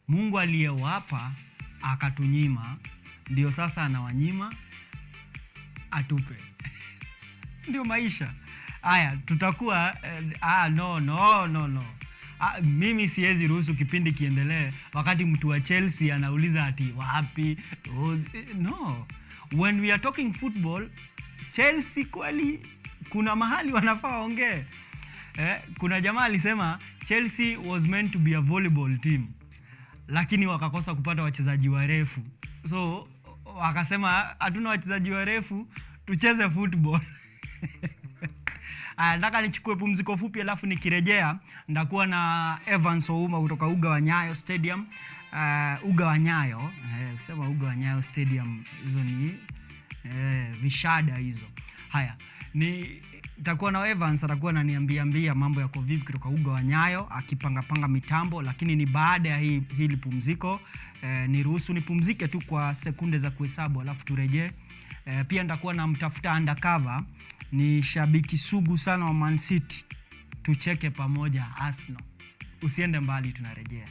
Mungu aliyewapa akatunyima, ndio sasa anawanyima atupe. Ndio maisha. Haya, tutakuwa no. Mimi siwezi ruhusu kipindi kiendelee wakati mtu wa Chelsea anauliza ati wapi. No. When we are talking football, Chelsea kweli kuna mahali wanafaa waongee. Kuna jamaa alisema Chelsea was meant to be a volleyball team, lakini wakakosa kupata wachezaji warefu. So wakasema hatuna wachezaji warefu, tucheze football. Nataka nichukue pumziko fupi, alafu nikirejea ndakuwa na Evans Ouma kutoka Uga wa Nyayo Stadium. Uga wa Nyayo, kusema Uga wa Nyayo Stadium hizo ni vishada hizo. Haya, nitakuwa na Evans, atakuwa ananiambia mambo yako vipi kutoka Uga wa Nyayo, akipanga mitambo, lakini ni baada ya hili pumziko. Niruhusu nipumzike tu kwa sekunde za kuhesabu, alafu turejee. Pia nitakuwa na mtafuta undercover, ni shabiki sugu sana wa Man City. Tucheke pamoja Arsenal. Usiende mbali, tunarejea.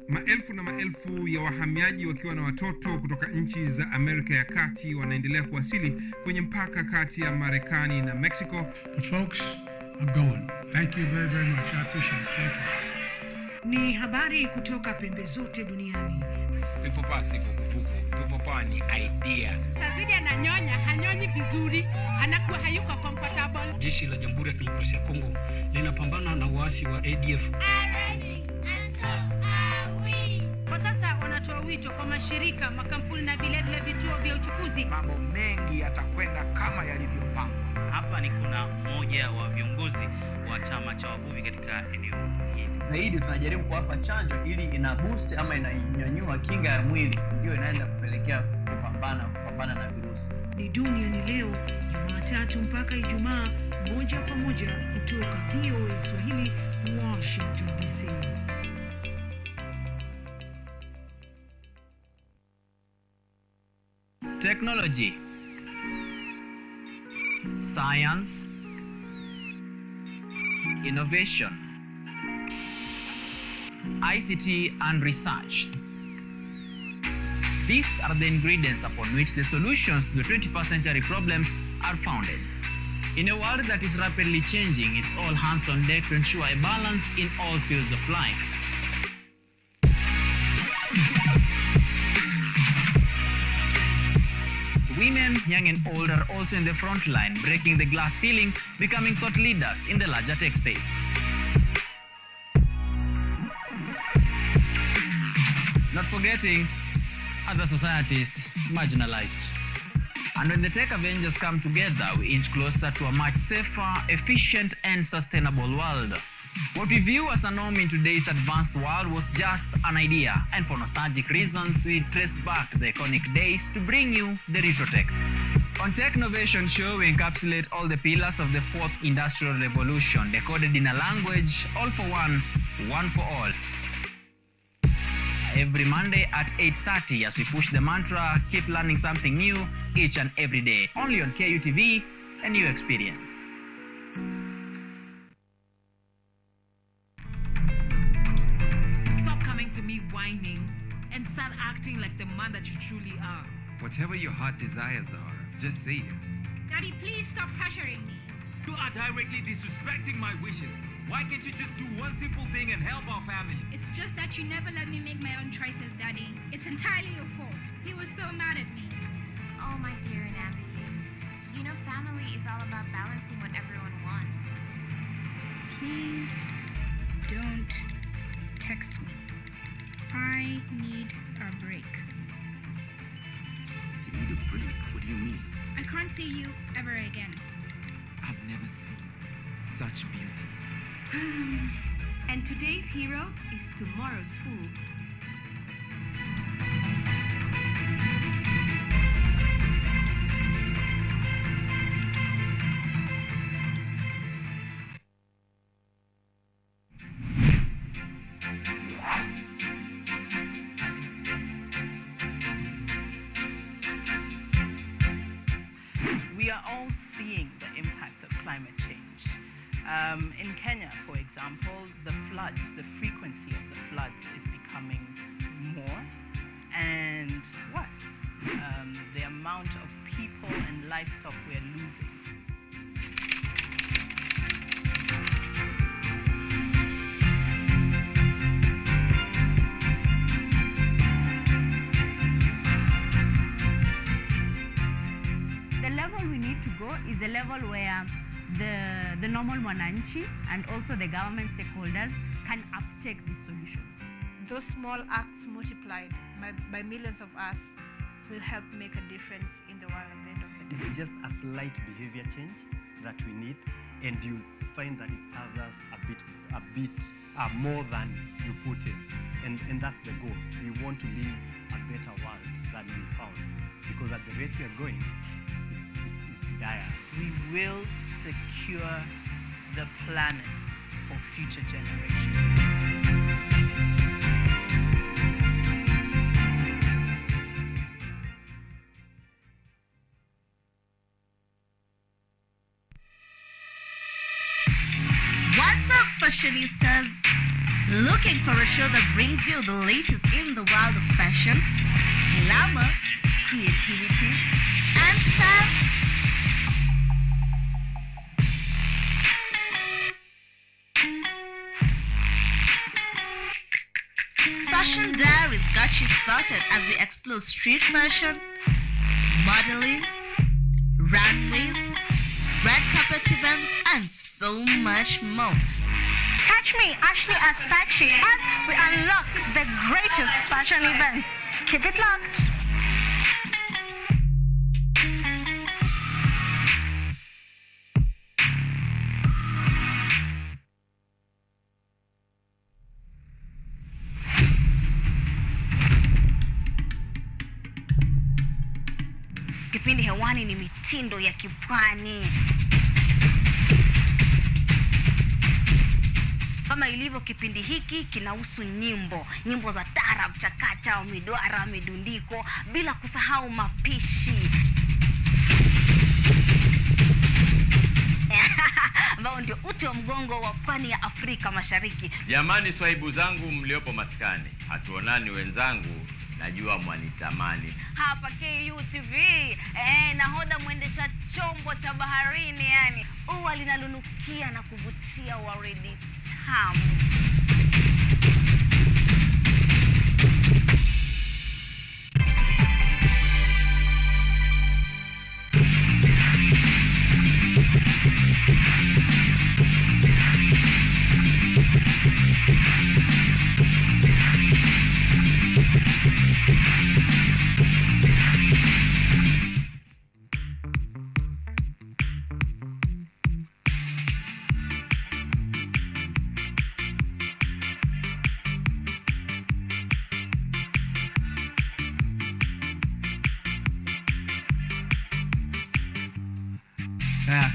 Maelfu na maelfu ya wahamiaji wakiwa na watoto kutoka nchi za Amerika ya Kati wanaendelea kuwasili kwenye mpaka kati ya Marekani na Mexico. But folks, I'm going. Thank you very, very much. I appreciate it. Thank you. Ni habari kutoka pembe zote duniani. Pipopa si fukufuku. Pipopa ni idea. Sazidi ananyonya, hanyonyi vizuri, anakuwa hayuko comfortable. Jeshi la Jamhuri ya Kidemokrasia ya Kongo linapambana na waasi wa ADF. Kwa sasa wanatoa wito kwa mashirika, makampuni na vile vituo vya uchukuzi. Mambo mengi yatakwenda kama yalivyopangwa. Hapa ni kuna mmoja wa viongozi wa chama cha wavuvi katika eneo hili. Zaidi tunajaribu kuwapa chanjo ili ina boost ama inanyanyua kinga ya mwili, ndio inaenda kupelekea kupambana na virusi. Ni Duniani Leo, Jumatatu mpaka Ijumaa, moja kwa moja kutoka VOA Swahili, Washington DC. Technology, science, innovation, ICT and research. These are the ingredients upon which the solutions to the 21st century problems are founded. In a world that is rapidly changing, it's all hands on deck to ensure a balance in all fields of life. Women, young and old, are also in the front line, breaking the glass ceiling, becoming thought leaders in the larger tech space. Not forgetting other societies marginalized. And when the tech Avengers come together, we inch closer to a much safer, efficient, and sustainable world. What we view as a norm in today's advanced world was just an idea, and for nostalgic reasons, we trace back to the iconic days to bring you the retro tech. On Technovation Show, we encapsulate all the pillars of the fourth industrial revolution, decoded in a language, all for one, one for all. Every Monday at 8:30 as we push the mantra, keep learning something new each and every day. Only on KUTV, a new experience. Stop coming to me whining and start acting like the man that you truly are. Whatever your heart desires are, just say it. Daddy, please stop pressuring me. You are directly disrespecting my wishes. Why can't you just do one simple thing and help our family? It's just that you never let me make my own choices, Daddy. It's entirely your fault. He was so mad at me. Oh, my dear Nabi. You know, family is all about balancing what everyone wants. Please don't text me. I need a break. You need a break? What do you mean? I can't see you ever again. I've never seen such beauty. And today's hero is tomorrow's fool. climate change. In Kenya, for example, the frequency of the floods is becoming more and worse. The amount of people and livestock we are losing. The level we need to go is a level where the normal mwananchi and also the government stakeholders can uptake these solutions. Those small acts multiplied by millions of us will help make a difference in the world at the end of the day. It's just a slight behavior change that we need, and you'll find that it serves us a bit more than you put in. And that's the goal. We want to live a better world than we found, because at the rate we are going, it's dire. We will secure the planet for future generations. What's up, fashionistas? Looking for a show that brings you the latest in the world of fashion, glamour, creativity, and style? Fashion Diaries got you sorted as we explore street fashion, modeling, runways, red carpet events, and so much more. Catch me, Ashley, as Sachi, as we unlock the greatest fashion events. Keep it locked. Kipindi hewani ni mitindo ya kipwani. Kama ilivyo kipindi hiki kinahusu nyimbo za taarab, chakacha, midwara, midundiko, bila kusahau mapishi. Ambao ndio uti wa mgongo wa pwani ya Afrika Mashariki. Jamani, swahibu zangu mliopo maskani, hatuonani wenzangu, najua mwanitamani. Hapa KUTV, nahodha mwendesha chombo cha baharini, yani ua linalunukia na kuvutia waridi tamu.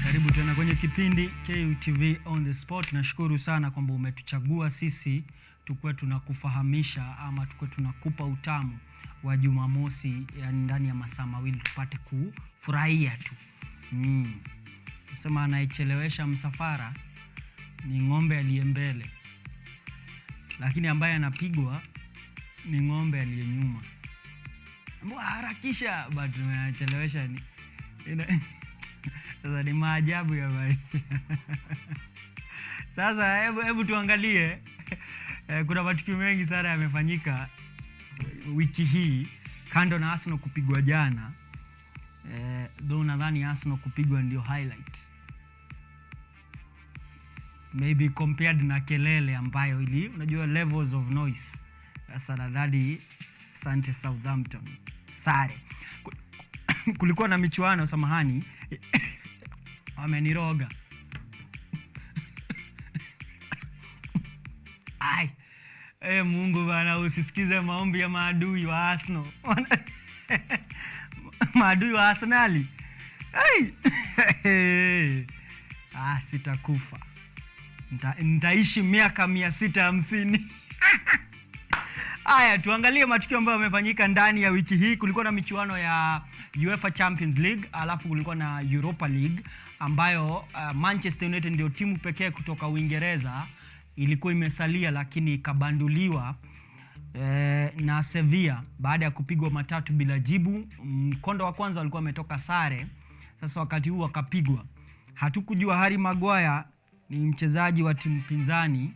Karibu tena kwenye kipindi KUTV on the spot. Nashukuru sana kwamba umetuchagua sisi tukue tunakufahamisha ama tukue tunakupa utamu wa Jumamosi, yani ndani ya masaa mawili tupate kufurahia tu. Nasema anaichelewesha msafara ni ng'ombe aliye mbele, lakini ambaye anapigwa ni ng'ombe aliye nyuma. Harakisha, but anachelewesha ni sasa ni maajabu ya maisha. Sasa hebu tuangalie, kuna matukio mengi sana yamefanyika wiki hii kando na Arsenal kupigwa jana. Though nadhani Arsenal kupigwa ndio highlight, maybe compared na kelele ambayo unajua levels of noise. Sasa nadhani Sante Southampton sare. Kulikuwa na michuano, samahani, wameniroga. Ai, Mungu bana, usisikize maombi ya maadui wa Arsenal. Maadui wa Arsenali. Sitakufa. Nitaishi miaka 650. Aya, tuangalie matukio ambayo yamefanyika ndani ya wiki hii. Kulikuwa na michuano ya UEFA Champions League, alafu kulikuwa na Europa League ambayo Manchester United ndio timu pekee kutoka Uingereza ilikuwa imesalia, lakini ikabanduliwa na Sevilla baada ya kupigwa 3-0. Mkondo wa kwanza walikuwa wametoka sare, sasa wakati huu wakapigwa. Hatukujua Harry Maguire ni mchezaji wa timu pinzani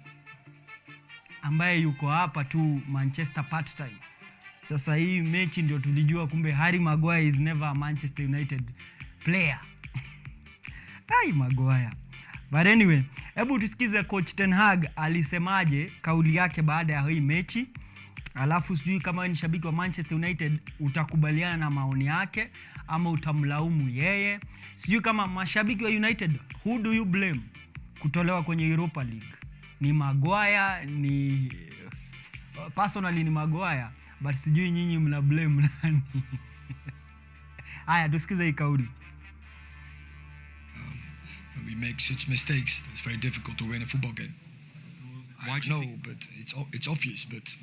ambaye yuko hapa tu Manchester part time. Sasa hii mechi ndio tulijua kumbe Harry Maguire is never a Manchester United player. Ai Maguire. But anyway, hebu tusikize coach Ten Hag alisemaje, kauli yake baada ya hii mechi. Alafu sijui kama ni shabiki wa Manchester United utakubaliana na maoni yake ama utamlaumu yeye. Sijui kama mashabiki wa United, who do you blame kutolewa kwenye Europa League? Ni Maguire, ni personally ni Maguire, but sijui nyinyi mna blame nani? Haya tusikize hii kauli. When we make such mistakes, it's very difficult to win a football game. Why do you think? But it's obvious, but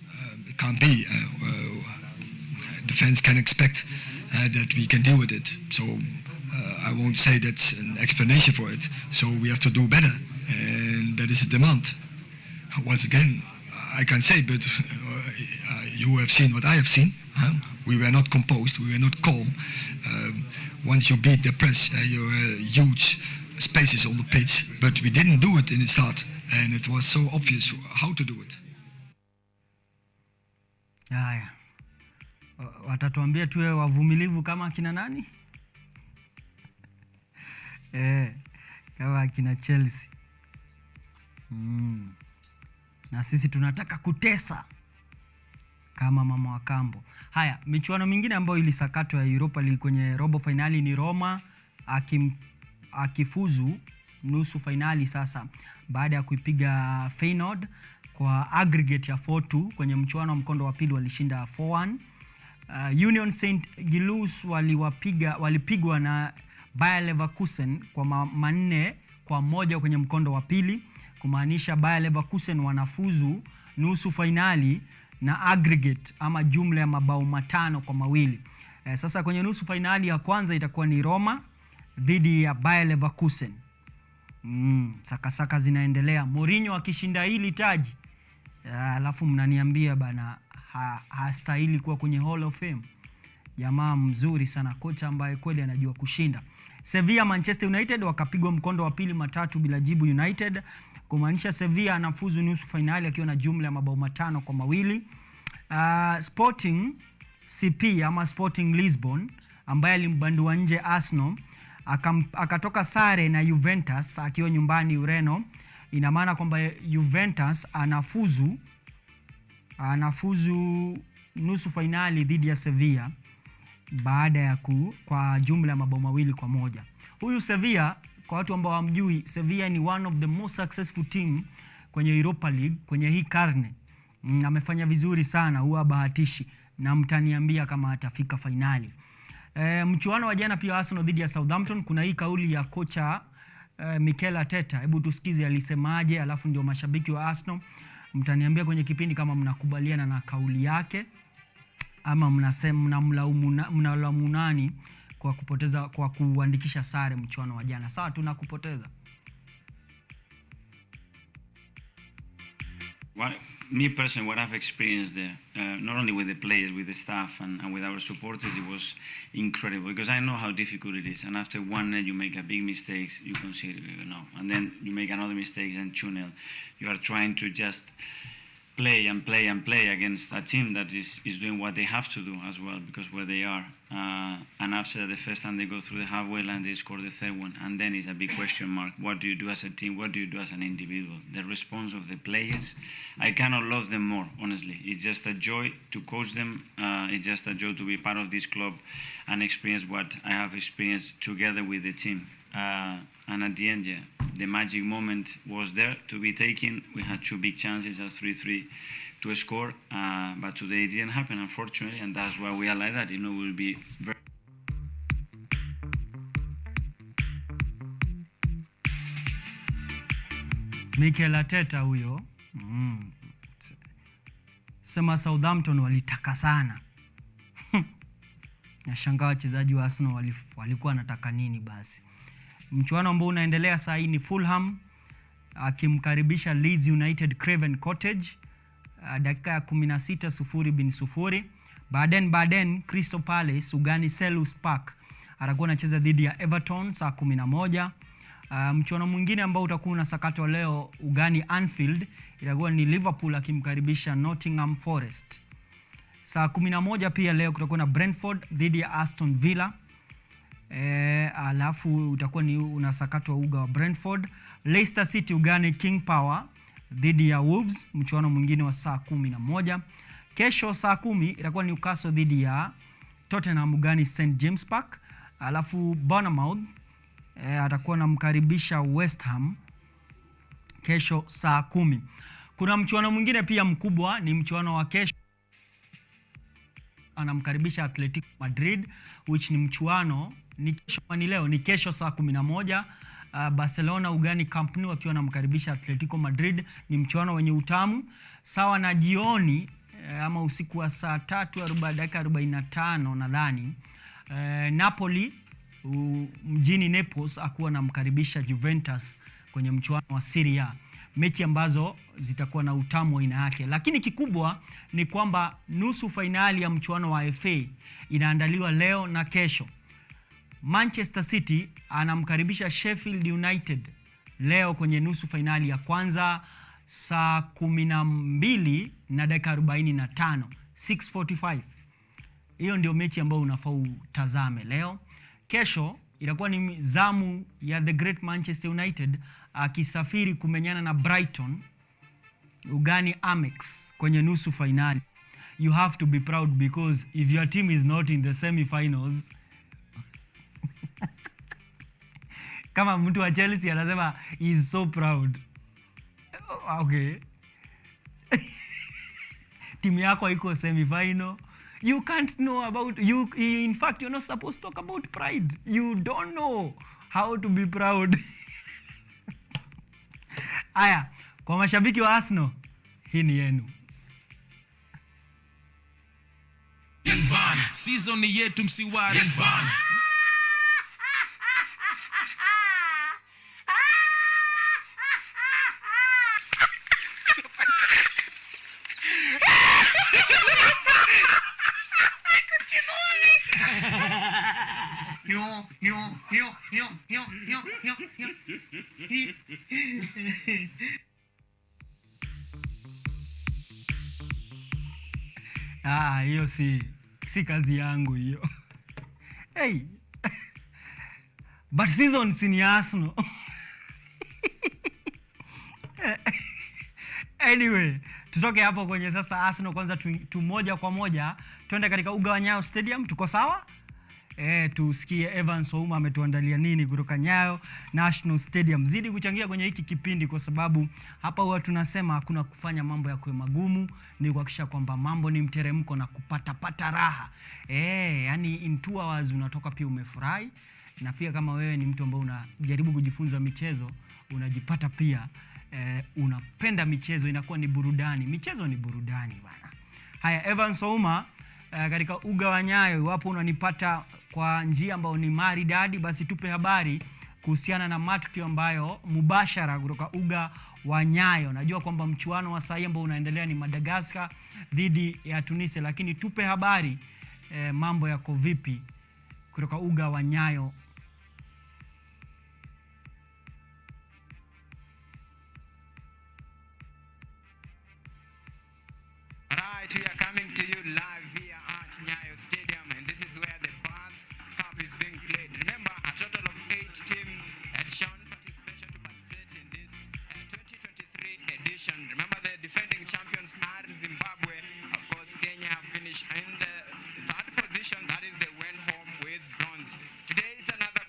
it can't be. The fans can expect that we can deal with it. So I won't say that's an explanation for it. So we have to do better, and that is a demand. Once again, I can't say, but you have seen what I have seen. We were not composed, we were not calm. Once you beat the press, you're huge spaces on the pitch, but we didn't do it in the start, and it was so obvious how to do it. Haya. Watatuambia tuwe wavumilivu kama kina nani? Kama kina Chelsea. Na sisi tunataka kutesa kama mama wa kambo. Haya, michuano mingine ambayo ilisakatwa ya Europa League kwenye robo finali ni Roma akifuzu nusu finali sasa baada ya kuipiga Feyenoord kwa aggregate ya 4-2. Kwenye mchuano wa mkondo wa pili walishinda 4-1. Union Saint Gilloise walipigwa na Bayer Leverkusen kwa 4-1 kwenye mkondo wa pili, kumaanisha Bayer Leverkusen wanafuzu nusu finali na aggregate ama jumla ya mabao 5-2. Sasa kwenye nusu finali ya kwanza itakuwa ni Roma dhidi ya Bayer Leverkusen. Saka zinaendelea. Mourinho akishinda hili taji, alafu mnaniambia bana hastahili kuwa kwenye Hall of Fame. Jamaa mzuri sana, kocha ambaye kweli anajua kushinda. Sevilla Manchester United wakapigwa mkondo wa pili 3-0 United, kumaanisha Sevilla anafuzu nusu finali akiwa na jumla ya mabao 5-2. Sporting CP ama Sporting Lisbon ambaye alimbandua nje Arsenal akatoka sare na Juventus akiwa nyumbani Ureno. Ina maana kwamba Juventus anafuzu nusu finali dhidi ya Sevilla baada ya kwa jumla ya mabao 2-1. Huyu Sevilla, kwa watu ambao hamjui, Sevilla ni one of the most successful team kwenye Europa League kwenye hii karne. Amefanya vizuri sana, huwa bahatishi, na mtaniambia kama atafika finali. Mchuano wa jana pia Arsenal dhidi ya Southampton, kuna hii kauli ya kocha Mikel Arteta. Hebu tusikize alisemaje, alafu ndio mashabiki wa Arsenal mtaniambia kwenye kipindi kama mnakubaliana na kauli yake ama mnalaumu nani kwa kuandikisha sare mchuano wa jana. Sawa, tunakupoteza. Me personally, what I've experienced there, not only with the players, with the staff and with our supporters, it was incredible, because I know how difficult it is. And after 1-0, you make a big mistakes, you consider, and then you make another mistake, and 2-0. You are trying to just play against a team that is doing what they have to do as well, because where they are. And after the first time they go through the halfway line, they score the third one, and then it's a big question mark. What do you do as a team? What do you do as an individual? The response of the players, I cannot love them more, honestly. It's just a joy to coach them. It's just a joy to be part of this club and experience what I have experienced together with the team. And at the end, yeah, the magic moment was there to be taken. We had two big chances at 3-3 to score, but today it didn't happen, unfortunately, and that's why we are like that. We'll be very... Mikel Arteta huyo. Sema Southampton walitaka sana. Nashangaa wachezaji wa Arsenal walikuwa wanataka nini basi. Mchuano ambao unaendelea sasa ni Fulham akimkaribisha Leeds United Craven Cottage, dakika ya 16 0-0. Baden Crystal Palace ugani Selhurst Park atakuwa anacheza dhidi ya Everton saa 11. Mchuano mwingine ambao utakuwa unasakatwa leo ugani Anfield itakuwa ni Liverpool akimkaribisha Nottingham Forest. Saa 11 pia leo kutakuwa na Brentford dhidi ya Aston Villa. Alafu utakuwa ni unasakatwa uga wa Brentford. Leicester City ugani King Power dhidi ya Wolves, mchuano mwingine wa saa 11. Kesho saa 10 itakuwa Newcastle dhidi ya Tottenham ugani St James Park. Alafu Bournemouth atakuwa namkaribisha West Ham kesho saa 10. Kuna mchuano mwingine pia mkubwa, ni mchuano wa kesho, anamkaribisha Atletico Madrid, which ni mchuano ni kesho, ni leo, ni kesho saa 11. Barcelona ugani Camp Nou akiwa anamkaribisha Atletico Madrid, ni mchuano wenye utamu. Sawa na jioni ama usiku wa saa 3:45 nadhani, Napoli mjini Naples akuwa anamkaribisha Juventus kwenye mchuano wa Serie A, mechi ambazo zitakuwa na utamu wa aina yake. Lakini kikubwa ni kwamba nusu fainali ya mchuano wa FA inaandaliwa leo na kesho. Manchester City anamkaribisha Sheffield United leo kwenye nusu fainali ya kwanza saa 12:45, 6:45. Hiyo ndio mechi ambayo unafaa utazame leo. Kesho itakuwa ni zamu ya the Great Manchester United akisafiri kumenyana na Brighton ugani Amex kwenye nusu finali. You have to be proud because if your team is not in the semi-finals kama mtu wa Chelsea anasema he is so proud. Okay. Timu yako iko semi-final. You can't know about you. In fact, you're not supposed to talk about pride. You don't know how to be proud. Aya, kwa mashabiki wa Arsenal, hii ni yenu. Yes, bana. Season ni yetu msiwari. Yes, bana. Hiyo si kazi yangu hiyo. Hey. But season si ni Arsenal. Anyway, tutoke hapo kwenye sasa Arsenal kwanza tu moja kwa moja twende katika uga wa Nyayo Stadium. Tuko sawa? Tusikie Evans Ouma ametuandalia nini kutoka Nyayo National Stadium. Zidi kuchangia kwenye hiki kipindi kwa sababu hapa huwa tunasema hakuna kufanya mambo ya kuwe magumu, ni kuhakikisha kwamba mambo ni mteremko na kupata raha. Yani in 2 hours unatoka pia umefurahi, na pia kama wewe ni mtu ambaye unajaribu kujifunza michezo, unajipata pia unapenda michezo, inakuwa ni burudani. Michezo ni burudani bana. Haya, Evans Ouma katika uga wa Nyayo, iwapo unanipata kwa njia ambayo ni maridadi, basi tupe habari kuhusiana na matukio ambayo mubashara kutoka uga wa Nyayo. Najua kwamba mchuano wa sasa ambao unaendelea ni Madagascar dhidi ya Tunisia, lakini tupe habari mambo yako vipi kutoka uga wa Nyayo. Right, we are coming to you live via at Nyayo Stadium, and this is where the Bath Cup is being played. Remember, a total of 8 teams had shown participation to participate in this 2023 edition. Remember, the defending champions are Zimbabwe. Of course, Kenya have finished in the 3rd position. That is, they went home with bronze. Today is another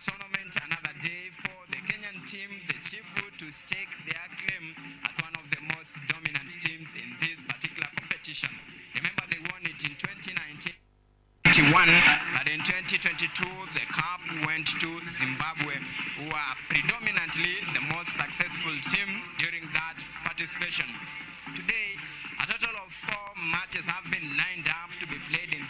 tournament, another day for the Kenyan team, the Chifu, to stake their claim as one of the most dominant teams in this particular competition. Remember, they won it in 2019, but in 2022 the cup went to Zimbabwe, who are predominantly the most successful team during that participation. Today, a total of 4 matches have been lined up to be played in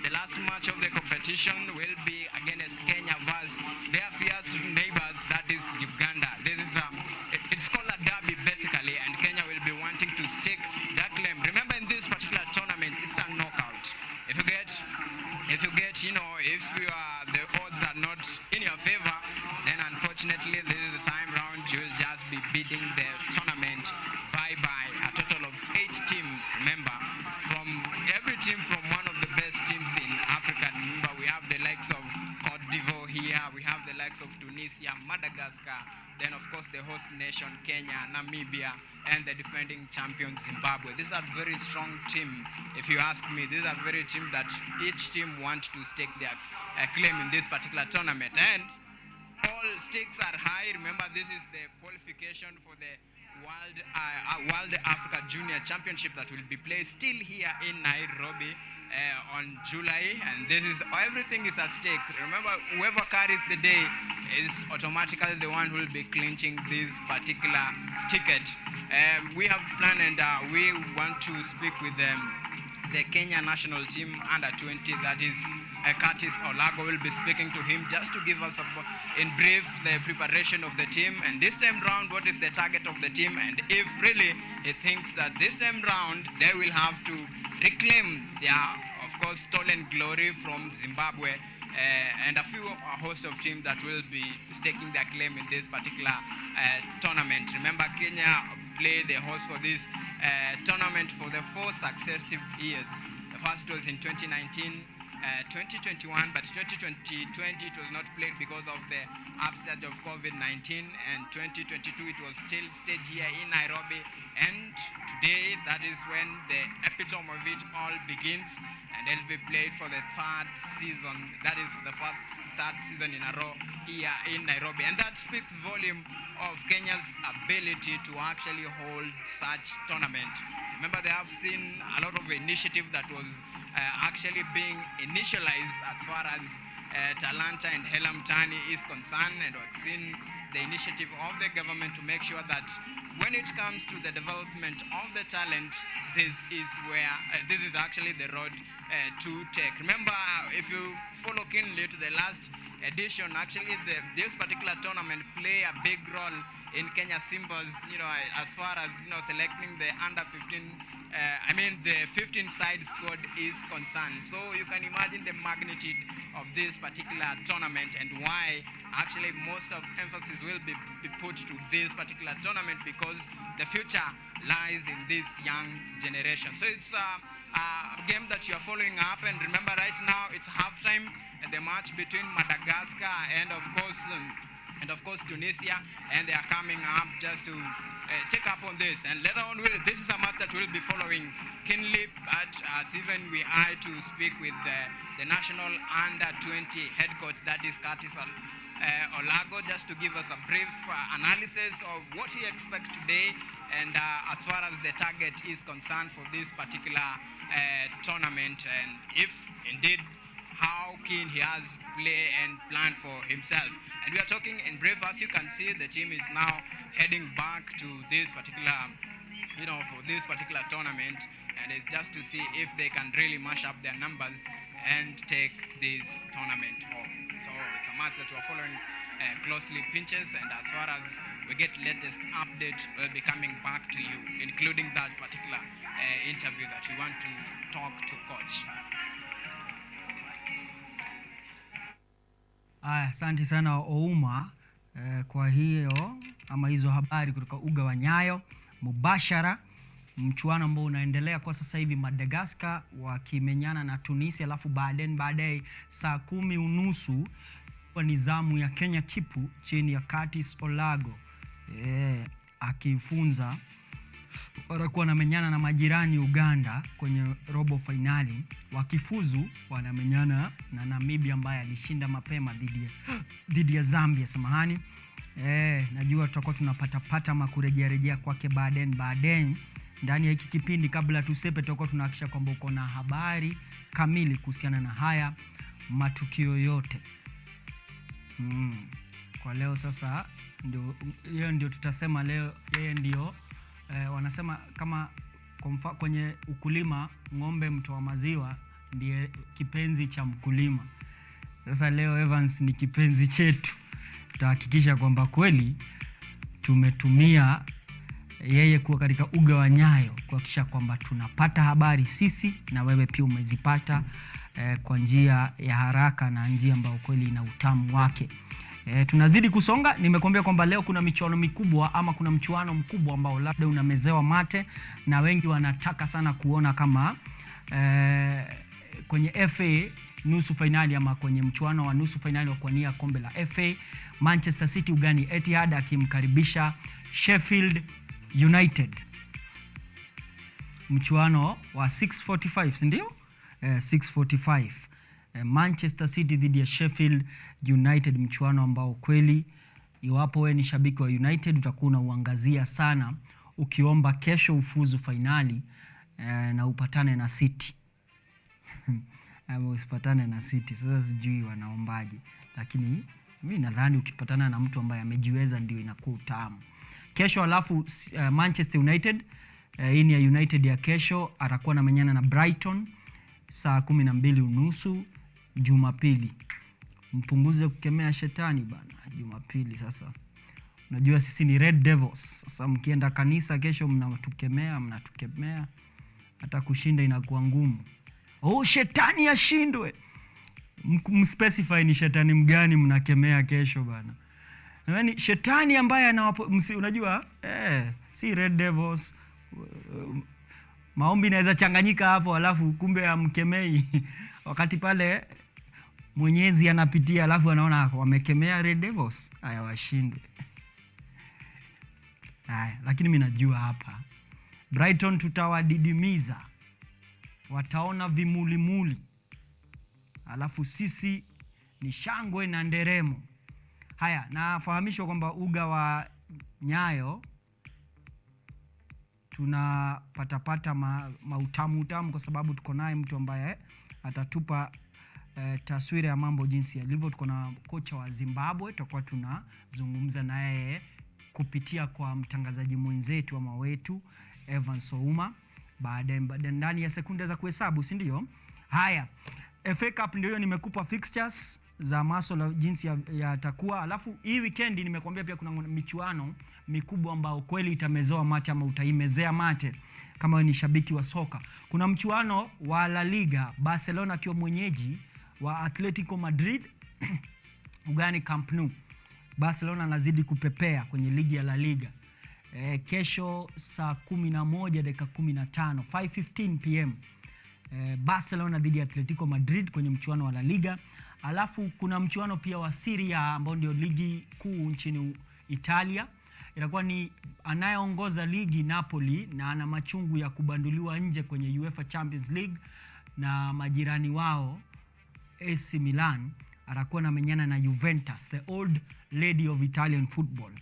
The last match of the competition will be against Kenya versus their fierce neighbors, that is Uganda. This is it's called a derby basically, and Kenya will be wanting to stake their claim. Remember, in this particular tournament, it's a knockout. If you get, if the odds are not in your favor, then unfortunately this is the time round you will just be beating the tournament bye-bye. A total of 8 teams, remember, from every team from one of the best teams in Africa. Remember, we have the likes of Cote d'Ivoire here, we have the likes of Tunisia, Madagascar, then of course the host nation Kenya, Namibia, and the defending champion Zimbabwe. This is a very strong team, if you ask me. This is a very team that each team want to stake their claim in this particular tournament, and all stakes are high. Remember, this is the qualification for the World Africa Junior Championship that will be played still here in Nairobi on July, and this is everything is at stake. Remember, whoever carries the day is automatically the one who will be clinching this particular ticket. We have planned, and we want to speak with the Kenya national team under 20, that is Curtis Olago will be speaking to him just to give us in brief the preparation of the team, and this time round what is the target of the team, and if really he thinks that this time round they will have to reclaim their, of course, stolen glory from Zimbabwe, and a few host of teams that will be staking their claim in this particular tournament. Remember, Kenya played the host for this tournament for the 4 successive years. The first was in 2019, 2021, but 2020 it was not played because of the upsurge of COVID-19, and 2022 it was still staged here in Nairobi, and today that is when the epitome of it all begins, and it'll be played for the 3rd season, that is for the 3rd season in a row here in Nairobi, and that speaks volume of Kenya's ability to actually hold such tournament. Remember, they have seen a lot of initiative that was actually being initialized as far as Talanta and Hela Mtani is concerned, and we've seen the initiative of the government to make sure that when it comes to the development of the talent, this is actually the road to take. Remember, if you follow keenly to the last edition, actually this particular tournament play a big role in Kenya Simba's, as far as selecting the under 15. The 15-side squad is concerned. So you can imagine the magnitude of this particular tournament and why actually most of emphasis will be put to this particular tournament, because the future lies in this young generation. So it's a game that you are following up, and remember, right now it's halftime and the match between Madagascar and of course Tunisia, and they are coming up just to check up on this, and later on this is a match that we'll be following keenly, but as even we are to speak with the national under 20 head coach, that is Curtis Olago, just to give us a brief analysis of what he expects today, and as far as the target is concerned for this particular tournament, and if indeed how keen he has play and plan for himself. And we are talking in brief. As you can see, the team is now heading back to this particular, for this particular tournament, and it's just to see if they can really mash up their numbers and take this tournament home. So it's a match that we're following closely, Pinches, and as far as we get latest update, we'll be coming back to you, including that particular interview that we want to talk to coach. Asante sana Ouma kwa hiyo ama hizo habari kutoka uga wa Nyayo mubashara. Mchuano ambao unaendelea kwa sasa hivi, Madagascar wakimenyana na Tunisia, alafu baadaye saa 10:30 kwa nizamu ya Kenya Chipu chini ya Curtis Olago akifunza, watakuwa wanamenyana na majirani Uganda kwenye robo finali. Wakifuzu wanamenyana na Namibia ambaye alishinda mapema dhidi ya Zambia, samahani. Najua tutakuwa tunapata makurejea kwake baadaye ndani ya hiki kipindi. Kabla tusepe, tutakuwa tunahakisha kwamba uko na habari kamili kuhusiana na haya matukio yote. Kwa leo sasa ndio tutasema leo yeye ndio wanasema kama kwenye ukulima ng'ombe mtoa maziwa ndiye kipenzi cha mkulima. Sasa leo Evans ni kipenzi chetu. Tutahakikisha kwamba kweli tumetumia yeye kuwa katika uga wa nyayo kuhakikisha kwamba tunapata habari sisi na wewe pia umezipata kwa njia ya haraka na njia ambayo kweli ina utamu wake. Tunazidi kusonga. Nimekuambia kwamba leo kuna michuano mikubwa ama kuna mchuano mkubwa ambao labda unamezewa mate na wengi wanataka sana kuona kama kwenye FA nusu finali ama kwenye mchuano wa nusu finali wa kuania kombe la FA, Manchester City ugani Etihad akimkaribisha Sheffield United. Mchuano wa 6:45, si ndio? 6:45. Manchester City dhidi ya Sheffield United, mchuano ambao kweli iwapo wewe ni shabiki wa United utakuwa unauangazia sana ukiomba kesho ufuzu finali na upatane na City. Ama usipatane na City. Sasa sijui wanaombaje, lakini mimi nadhani ukipatana na mtu ambaye amejiweza ndio inakuwa utamu. Kesho alafu Manchester United, hii ni ya United ya kesho, atakuwa na menyana na Brighton saa 12:30 Jumapili. Mpunguze kukemea shetani bana Jumapili. Sasa unajua sisi ni Red Devils. Sasa mkienda kanisa kesho mnatukemea hata kushinda inakuwa ngumu. Shetani ashindwe. Mspecify ni shetani mgani mnakemea kesho bana. Yaani shetani ambaye unajua si Red Devils. Maombi inaweza changanyika hapo alafu kumbe amkemei wakati pale Mwenyezi anapitia alafu anaona wamekemea Red Devils. Haya washindwe. Haya, lakini mimi najua hapa Brighton tutawadidimiza. Wataona vimulimuli. Alafu sisi ni shangwe na nderemo. Haya, nafahamishwa kwamba uga wa Nyayo tunapata utamu kwa sababu tuko naye mtu ambaye atatupa taswira ya mambo jinsi yalivyo. Tuko na kocha wa Zimbabwe, tutakuwa tunazungumza naye kupitia kwa mtangazaji mwenzetu ama wetu Evans Ouma baadaye ndani ya sekunde za kuhesabu, si ndio? Haya, FA Cup ndio hiyo, nimekupa fixtures za masuala jinsi yatakuwa. Alafu hii weekend nimekuambia pia kuna michuano mikubwa ambao kweli itamezoa mate ama utaimezea mate kama ni shabiki wa soka. Kuna mchuano wa La Liga, Barcelona akiwa mwenyeji wa Atletico Madrid ugani Camp Nou. Barcelona anazidi kupepea kwenye ligi ya La Liga. Kesho saa 11:15 5:15 PM Barcelona dhidi ya Atletico Madrid kwenye mchuano wa La Liga. Alafu kuna mchuano pia wa Serie A ambao ndio ligi kuu nchini Italia. Itakuwa ni anayeongoza ligi Napoli na ana machungu ya kubanduliwa nje kwenye UEFA Champions League na majirani wao AC Milan. Atakuwa na menyana na Juventus, the old lady of Italian football.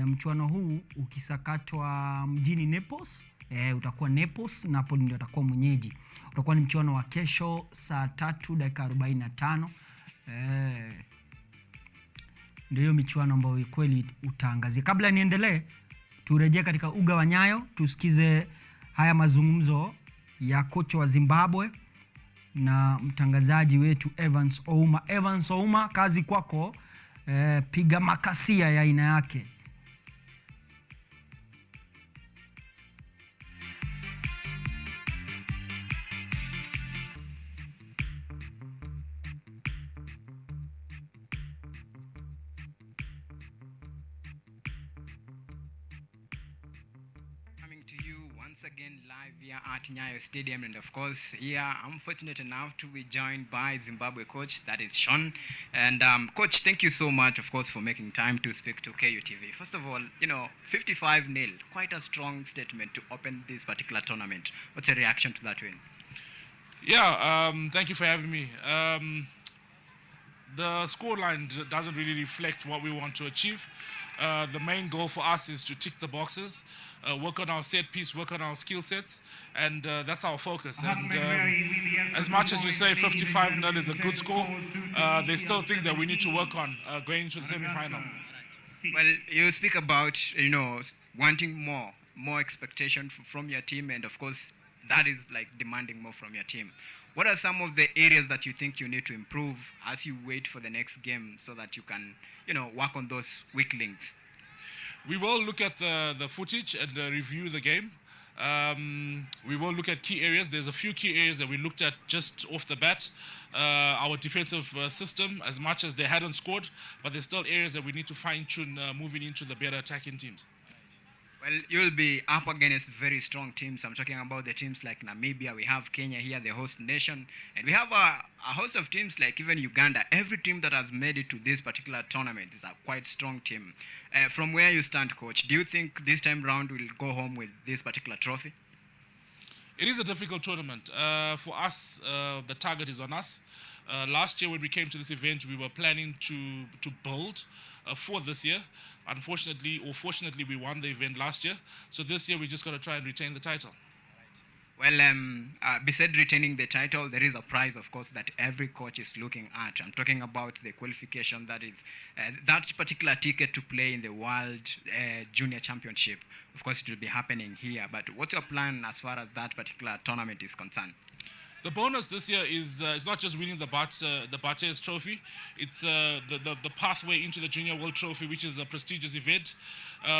Mchuano huu ukisakatwa mjini Naples, utakuwa Naples, Napoli ndio atakuwa mwenyeji. Utakuwa ni mchuano wa kesho saa 3:45. Ndio michuano ambayo kweli utaangazia. Kabla niendelee, turejee katika uga wa Nyayo, tusikize haya mazungumzo ya kocha wa Zimbabwe na mtangazaji wetu Evans Ouma. Evans Ouma, kazi kwako, piga makasia ya aina yake. Once again live here at Nyayo Stadium, and of course here I'm fortunate enough to be joined by Zimbabwe coach, that is Sean. And coach, thank you so much of course for making time to speak to KUTV. First of all, 55-0, quite a strong statement to open this particular tournament. What's your reaction to that win? Yeah, thank you for having me. The scoreline doesn't really reflect what we want to achieve. The main goal for us is to tick the boxes, work on our set piece, work on our skill sets, and that's our focus. And as much as we say 55-0 is a good score, there's still things that we need to work on going into the semi-final. Well, you speak about, wanting more expectation from your team, and of course, that is like demanding more from your team. what are some of the areas that you think you need to improve as you wait for the next game so that you can, work on those weak links? We will look at the footage and review the game. We will look at key areas. There's a few key areas that we looked at just off the bat. Our defensive system, as much as they hadn't scored, but there's still areas that we need to fine-tune moving into the better attacking teams. Well, you'll be up against very strong teams. I'm talking about the teams like Namibia. We have Kenya here, the host nation. And we have a host of teams like even Uganda. Every team that has made it to this particular tournament is a quite strong team. From where you stand, Coach, do you think this time round we'll go home with this particular trophy? It is a difficult tournament. For us, the target is on us. Last year when we came to this event, we were planning to build for this year. Unfortunately, or fortunately, we won the event last year. So this year, we just got to try and retain the title. Well, besides retaining the title, there is a prize, of course, that every coach is looking at. I'm talking about the qualification, that is that particular ticket to play in the World Junior Championship. Of course, it will be happening here. But what's your plan as far as that particular tournament is concerned? The bonus this year is not just winning the Bartes Trophy. It's the pathway into the Junior World Trophy, which is a prestigious event.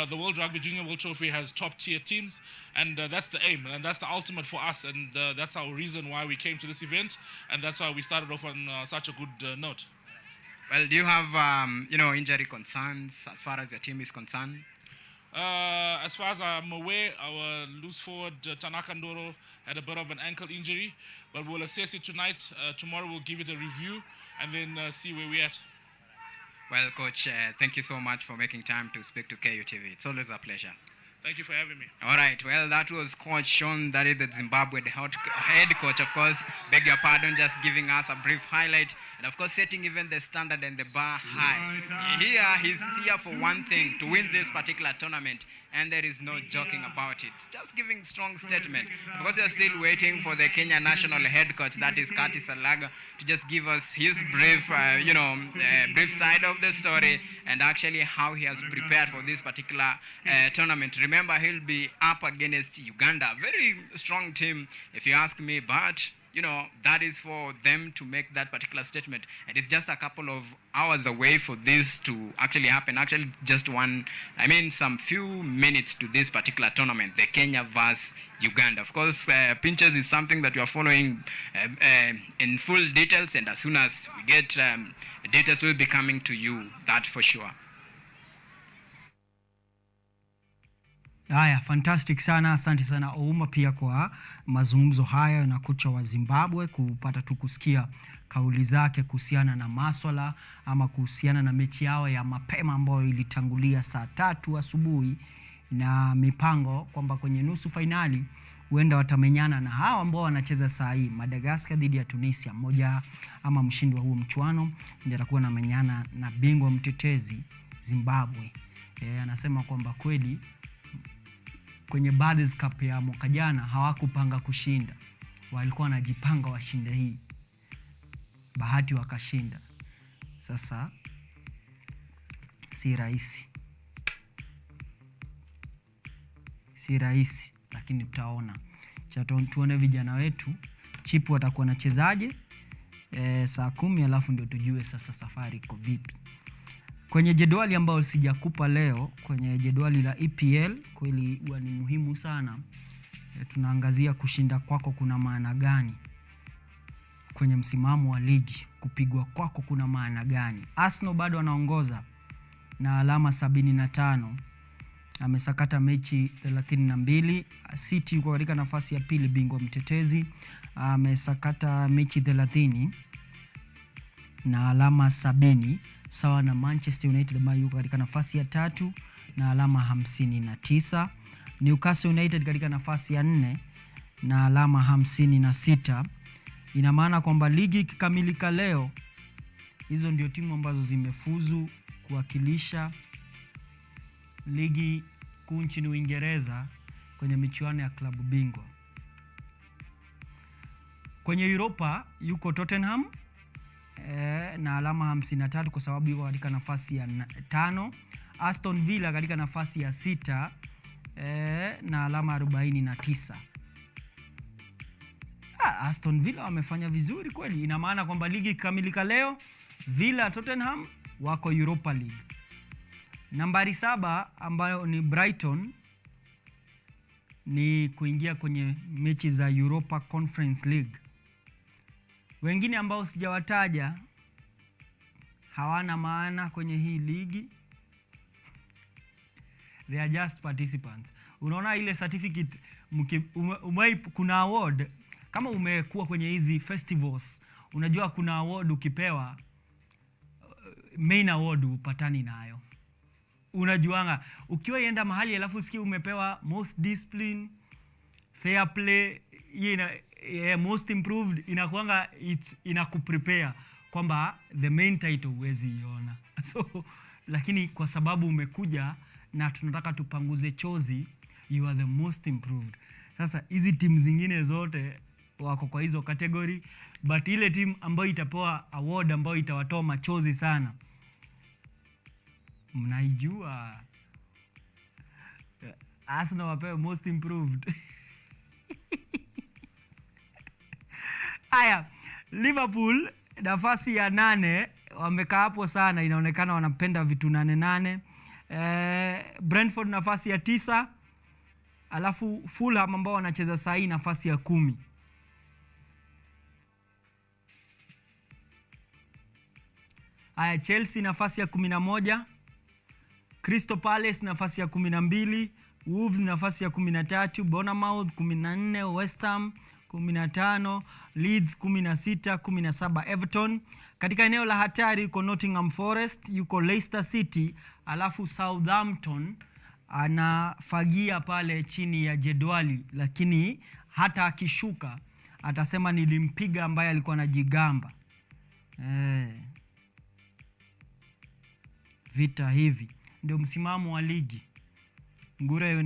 The World Rugby Junior World Trophy has top-tier teams, and that's the aim, and that's the ultimate for us, and that's our reason why we came to this event, and that's why we started off on such a good note. Well, do you have injury concerns as far as your team is concerned? As far as I'm aware, our loose forward, Tanaka Ndoro, had a bit of an ankle injury, but we'll assess it tonight. Tomorrow we'll give it a review and then see where we're at. Well, Coach, thank you so much for making time to speak to KUTV. It's always a pleasure. Thank you for having me. All right. Well, that was Coach Sean, that is the Zimbabwe head coach, of course. Beg your pardon, just giving us a brief highlight. And, of course, setting even the standard and the bar high. He's here for one thing, to win this particular tournament. And there is no joking about it. Just giving strong statement. Of course, we are still waiting for the Kenya national head coach, that is Curtis Alaga, to just give us his brief, brief side of the story and actually how he has prepared for this particular tournament. Remember, he'll be up against Uganda, a very strong team, if you ask me, but that is for them to make that particular statement. And it's just a couple of hours away for this to actually happen. Actually, just some few minutes to this particular tournament, the Kenya vs. Uganda. Of course, PINCHEZ is something that we are following in full details, and as soon as we get details, will be coming to you, that for sure. Haya, fantastic sana. Asante sana Ouma pia kwa mazungumzo haya na kocha wa Zimbabwe, kupata tu kusikia kauli zake kuhusiana na maswala ama kuhusiana na mechi yao ya mapema ambayo ilitangulia saa 3 asubuhi, na mipango kwamba kwenye nusu finali huenda watamenyana na hawa ambao wanacheza saa hii, Madagascar dhidi ya Tunisia. Mmoja ama mshindi wa huo mchuano ndiye atakuwa anamenyana na bingwa mtetezi Zimbabwe. Anasema kwamba kweli kwenye Brothers Cup ya mwaka jana hawakupanga kushinda, walikuwa wanajipanga washinde hii, bahati wakashinda. Sasa si rahisi, lakini tutaona. Tuone vijana wetu Chipu watakuwa nachezaje saa 10, alafu ndio tujue sasa safari iko vipi. Kwenye jedwali ambao sijakupa leo, kwenye jedwali la EPL, kweli huwa ni muhimu sana. Tunaangazia kushinda kwako kuna maana gani kwenye msimamo wa ligi, kupigwa kwako kuna maana gani. Arsenal bado anaongoza na alama 75, amesakata mechi 32. City yuko katika nafasi ya pili, bingwa mtetezi, amesakata mechi 30 na alama 70, sawa na Manchester United ambayo yuko katika nafasi ya 3 na alama 59. Newcastle United katika nafasi ya 4 na alama 56. Ina maana kwamba ligi ikikamilika leo, hizo ndio timu ambazo zimefuzu kuwakilisha ligi kuu nchini Uingereza kwenye michuano ya klabu bingwa. Kwenye Europa yuko Tottenham na alama 53 kwa sababu yuko katika nafasi ya 5. Aston Villa katika nafasi ya 6 na alama 49. Aston Villa wamefanya vizuri kweli. Ina maana kwamba ligi ikikamilika leo, Villa Tottenham wako Europa League. Nambari 7 ambayo ni Brighton ni kuingia kwenye mechi za Europa Conference League. Wengine ambao sijawataja hawana maana kwenye hii ligi. They are just participants. Unaona ile certificate kuna award kama umekuwa kwenye hizi festivals, unajua kuna award ukipewa main award upatani nayo. Unajuanga ukiwa yenda mahali alafu usikie umepewa most discipline, fair play, most improved, inakuanga inakuprepare kwamba the main title huwezi iona. So lakini kwa sababu umekuja na tunataka tupanguze chozi, you are the most improved. Sasa hizi timu zingine zote wako kwa hizo category, but ile timu ambayo itapewa award ambayo itawatoa machozi sana, mnaijua. Arsenal wapewe most improved. Aya, Liverpool nafasi ya 8, wamekaa hapo sana, inaonekana wanapenda vitu 8. Brentford nafasi ya 9, alafu Fulham ambao wanacheza saa hii nafasi ya 10. Aya, Chelsea nafasi ya 11, Crystal Palace nafasi ya 12, Wolves nafasi ya 13, Bournemouth 14, West Ham 15, Leeds 16, 17 Everton. Katika eneo la hatari yuko Nottingham Forest, yuko Leicester City, alafu Southampton anafagia pale chini ya jedwali, lakini hata akishuka atasema nilimpiga ambaye alikuwa anajigamba. Vita hivi ndio msimamo wa ligi. Ngure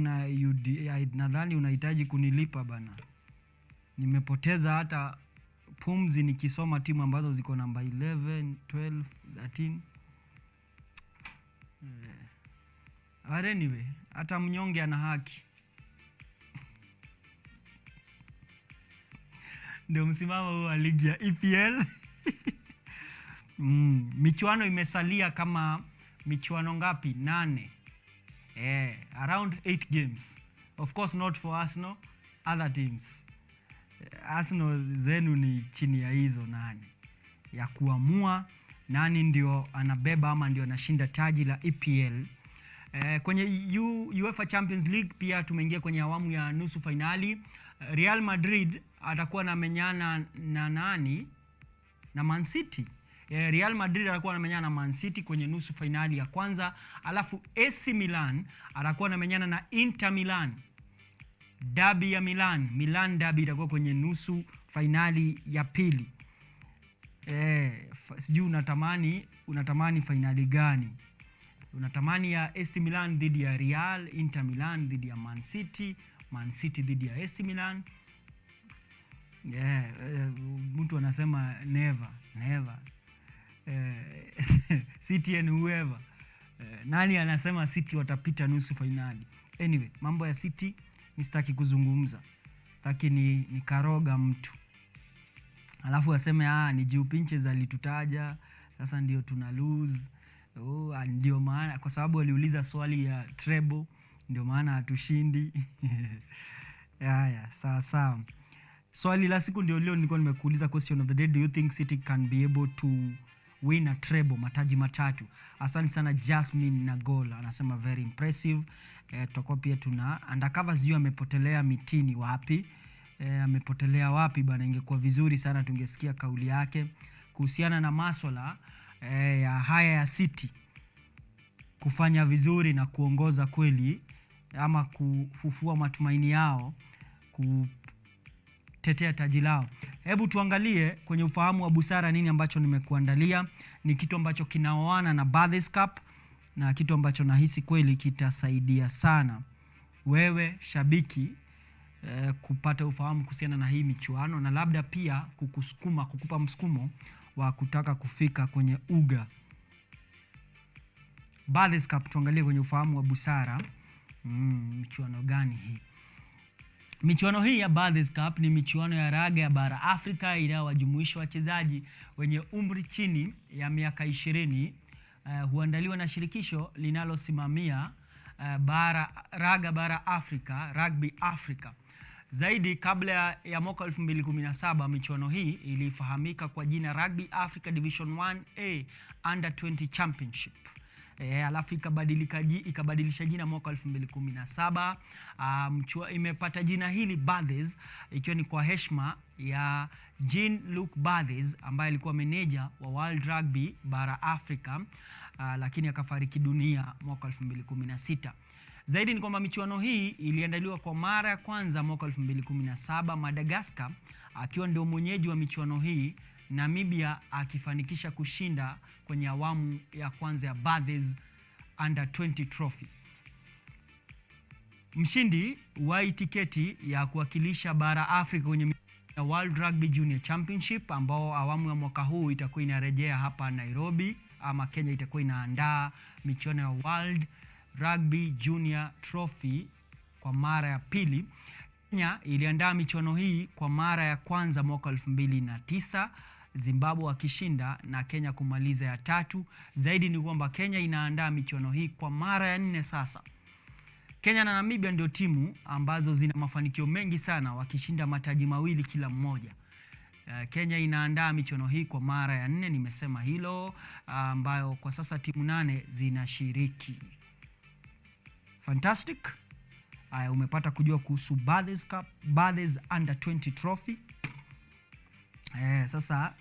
nadhani unahitaji kunilipa bana. Nimepoteza hata pumzi nikisoma timu ambazo ziko namba 11, 12, 13. But anyway, hata mnyonge ana haki. Ndio msimamo wa ligi ya EPL. Michuano imesalia kama michuano ngapi? 8. Around 8 games. Of course not for Arsenal, other teams. Arsenal zenu ni chini ya hizo 8 ya kuamua nani ndio anabeba ama ndio anashinda taji la EPL. Kwenye UEFA Champions League pia tumeingia kwenye awamu ya nusu finali. Real Madrid atakuwa anamenyana na nani? Na Man City. Real Madrid atakuwa anamenyana na Man City kwenye nusu finali ya kwanza, alafu AC Milan atakuwa anamenyana na Inter Milan. Derby ya Milan derby itakuwa kwenye nusu finali ya pili. Sijui unatamani finali gani? Unatamani ya AC Milan dhidi ya Real, Inter Milan dhidi ya Man City, Man City dhidi ya AC Milan? Mtu anasema never. City and whoever. Nani anasema City watapita nusu finali? Anyway, mambo ya City sitaki kuzungumza. Sitaki ni karoga mtu. Alafu aseme ni juu PINCHEZ alitutaja, sasa ndio tuna lose. Ndio maana, kwa sababu aliuliza swali ya treble, ndio maana hatushindi. Sawa. Swali la siku ndio leo nilikuwa nimekuuliza, question of the day, do you think City can be able to win a treble, mataji matatu? Asante sana Jasmine Nagola, anasema very impressive. Tutakuwa pia tuna undercover, sijui amepotelea mitini wapi. Amepotelea wapi bana? Ingekuwa vizuri sana tungesikia kauli yake kuhusiana na maswala ya haya ya City kufanya vizuri na kuongoza kweli, ama kufufua matumaini yao kutetea taji lao. Hebu tuangalie kwenye ufahamu wa busara nini ambacho nimekuandalia. Ni kitu ambacho kinaoana na Bathurst Cup, na kitu ambacho nahisi kweli kitasaidia sana wewe shabiki kupata ufahamu kuhusiana na hii michuano, na labda pia kukupa msukumo wa kutaka kufika kwenye uga. Bathurst Cup, tuangalie kwenye ufahamu wa busara. Michuano gani hii? Michuano hii ya Bathurst Cup ni michuano ya raga ya bara Afrika inayowajumuisha wachezaji wenye umri chini ya miaka 20. Huandaliwa na shirikisho linalosimamia raga bara Afrika, Rugby Africa. Zaidi, kabla ya mwaka 2017 michuano hii ilifahamika kwa jina Rugby Africa Division 1A Under 20 Championship. Alafu ikabadilisha jina mwaka 2017. Imepata jina hili Bathurst ikiwa ni kwa heshima ya Jean-Luc Bathurst ambaye alikuwa meneja wa World Rugby bara Africa, lakini akafariki dunia mwaka 2016. Zaidi ni kwamba michuano hii iliandaliwa kwa mara ya kwanza mwaka 2017, Madagascar akiwa ndio mwenyeji wa michuano hii, Namibia akifanikisha kushinda kwenye awamu ya kwanza ya Bathurst Under 20 Trophy. Mshindi wa tiketi ya kuwakilisha bara Afrika kwenye World Rugby Junior Championship ambao awamu ya mwaka huu itakuwa inarejea hapa Nairobi, ama Kenya itakuwa inaandaa michuano ya World Rugby Junior Trophy kwa mara ya pili. Kenya iliandaa michuano hii kwa mara ya kwanza mwaka 2009, Zimbabwe wakishinda na Kenya kumaliza ya 3. Zaidi ni kwamba Kenya inaandaa michuano hii kwa mara ya 4 sasa. Kenya na Namibia ndio timu ambazo zina mafanikio mengi sana, wakishinda mataji mawili kila mmoja. Kenya inaandaa michuano hii kwa mara ya 4, nimesema hilo, ambayo kwa sasa timu 8 zinashiriki. Fantastic. Umepata kujua kuhusu Bathurst Cup, Bathurst Under 20 Trophy. Sasa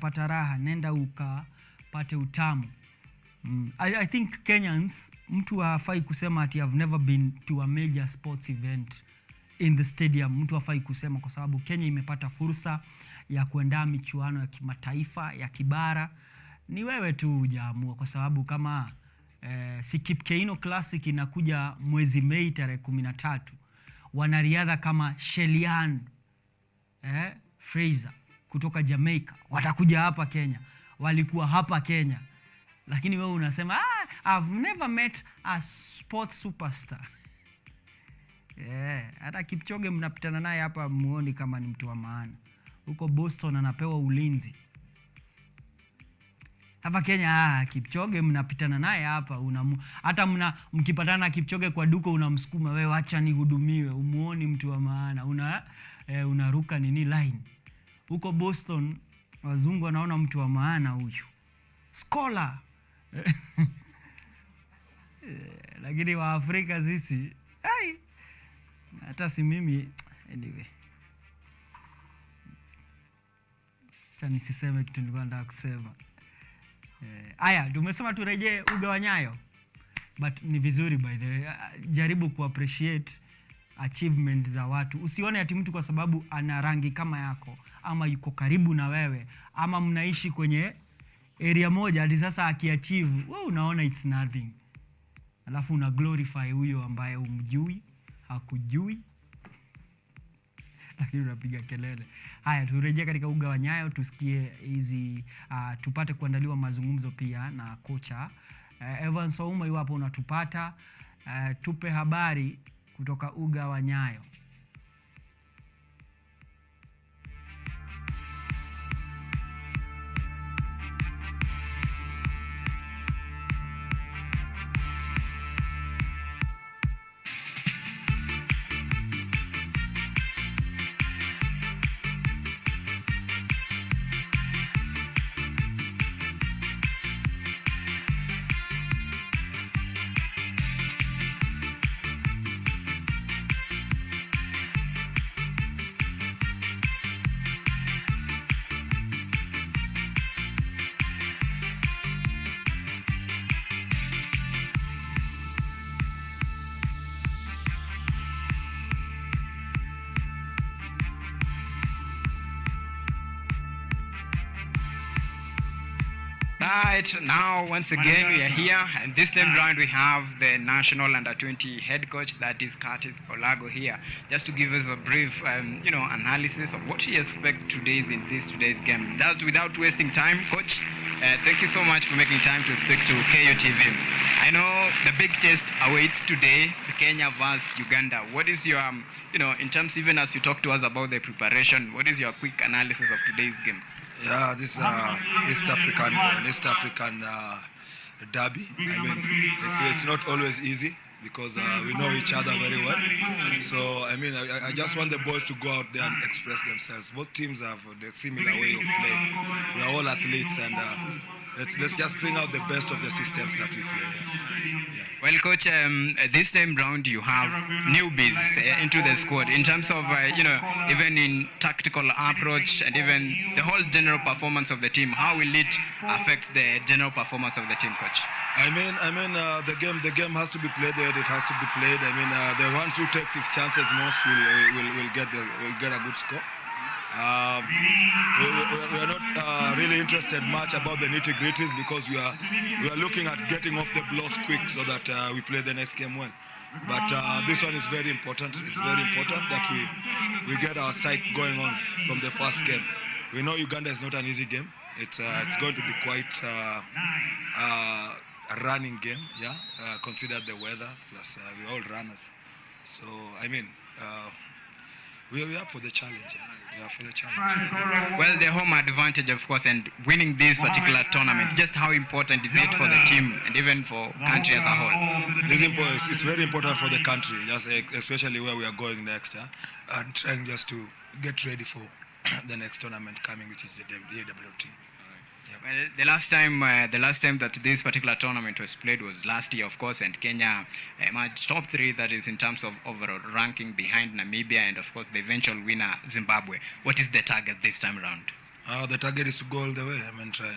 pata raha, nenda ukapate utamu. I think Kenyans, mtu hafai kusema ati I've never been to a major sports event in the stadium. Mtu hafai kusema, kwa sababu Kenya imepata fursa ya kuandaa michuano ya kimataifa ya kibara. Ni wewe tu hujaamua, kwa sababu kama Kipkeino Classic inakuja mwezi Mei tarehe 13. Wanariadha kama Shelian Fraser kutoka Jamaica watakuja hapa Kenya. Walikuwa hapa Kenya. Lakini wewe unasema I've never met a sports superstar. Hata Kipchoge mnapitana naye hapa muoni kama ni mtu wa maana. Huko Boston anapewa ulinzi. Hapa Kenya Kipchoge mnapitana naye hapa, hata mkipatana Kipchoge kwa duka unamsukuma, wewe acha nihudumiwe, umuoni mtu wa maana, unaruka line. Huko Boston wazungu wanaona mtu wa maana huyu, scholar. Lakini wa Afrika sisi hata si mimi, anyway, acha nisiseme kitu nilikuwa nataka kusema. Tumesema turejee uga wa Nyayo, but ni vizuri by the way, jaribu kuappreciate achievement za watu. Usione ati mtu kwa sababu ana rangi kama yako, ama yuko karibu na wewe, ama mnaishi kwenye area moja, hadi sasa akiachieve wewe unaona it's nothing, alafu una glorify huyo ambaye umjui, hakujui, lakini unapiga kelele. Turejea katika uga wa Nyayo tusikie hizi, tupate kuandaliwa mazungumzo pia na kocha Evans Ouma. Iwapo unatupata, tupe habari kutoka uga wa Nyayo. Right, now once again we are here, and this time round we have the national under-20 head coach, that is Curtis Olago here, just to give us a brief analysis of what he expects today's game. That without wasting time, coach, thank you so much for making time to speak to KUTV. I know the big test awaits today, Kenya versus Uganda. What is your, in terms, even as you talk to us about the preparation, what is your quick analysis of today's game? Yeah, this East African derby. I mean, it's not always easy because we know each other very well. So, I mean, I just want the boys to go out there and express themselves. Both teams have the similar way of playing. We are all athletes, and let's just bring out the best of the systems that we play. Yeah. Well, Coach, this time round you have newbies into the squad in terms of, even in tactical approach and even the whole general performance of the team. How will it affect the general performance of the team, Coach? I mean, the game has to be played the way it has to be played. I mean, the ones who takes his chances most will get a good score. We are not really interested much about the nitty-gritties because we are looking at getting off the blocks quick so that we play the next game well. But this one is very important. It's very important that we get our sight going on from the first game. We know Uganda is not an easy game. It's going to be quite a running game, yeah. Consider the weather, plus we're all runners. So I mean, we are up for the challenge. Yeah. We are up for the challenge. Well, the home advantage, of course, and winning this particular tournament. Just how important is it for the team and even for country as a whole? It's very important for the country, just especially where we are going next, and trying just to get ready for the next tournament coming, which is the AWT. Well, the last time that this particular tournament was played was last year, of course, and Kenya emerged top 3, that is in terms of overall ranking, behind Namibia and, of course, the eventual winner, Zimbabwe. What is the target this time around? The target is to go all the way. I mean, try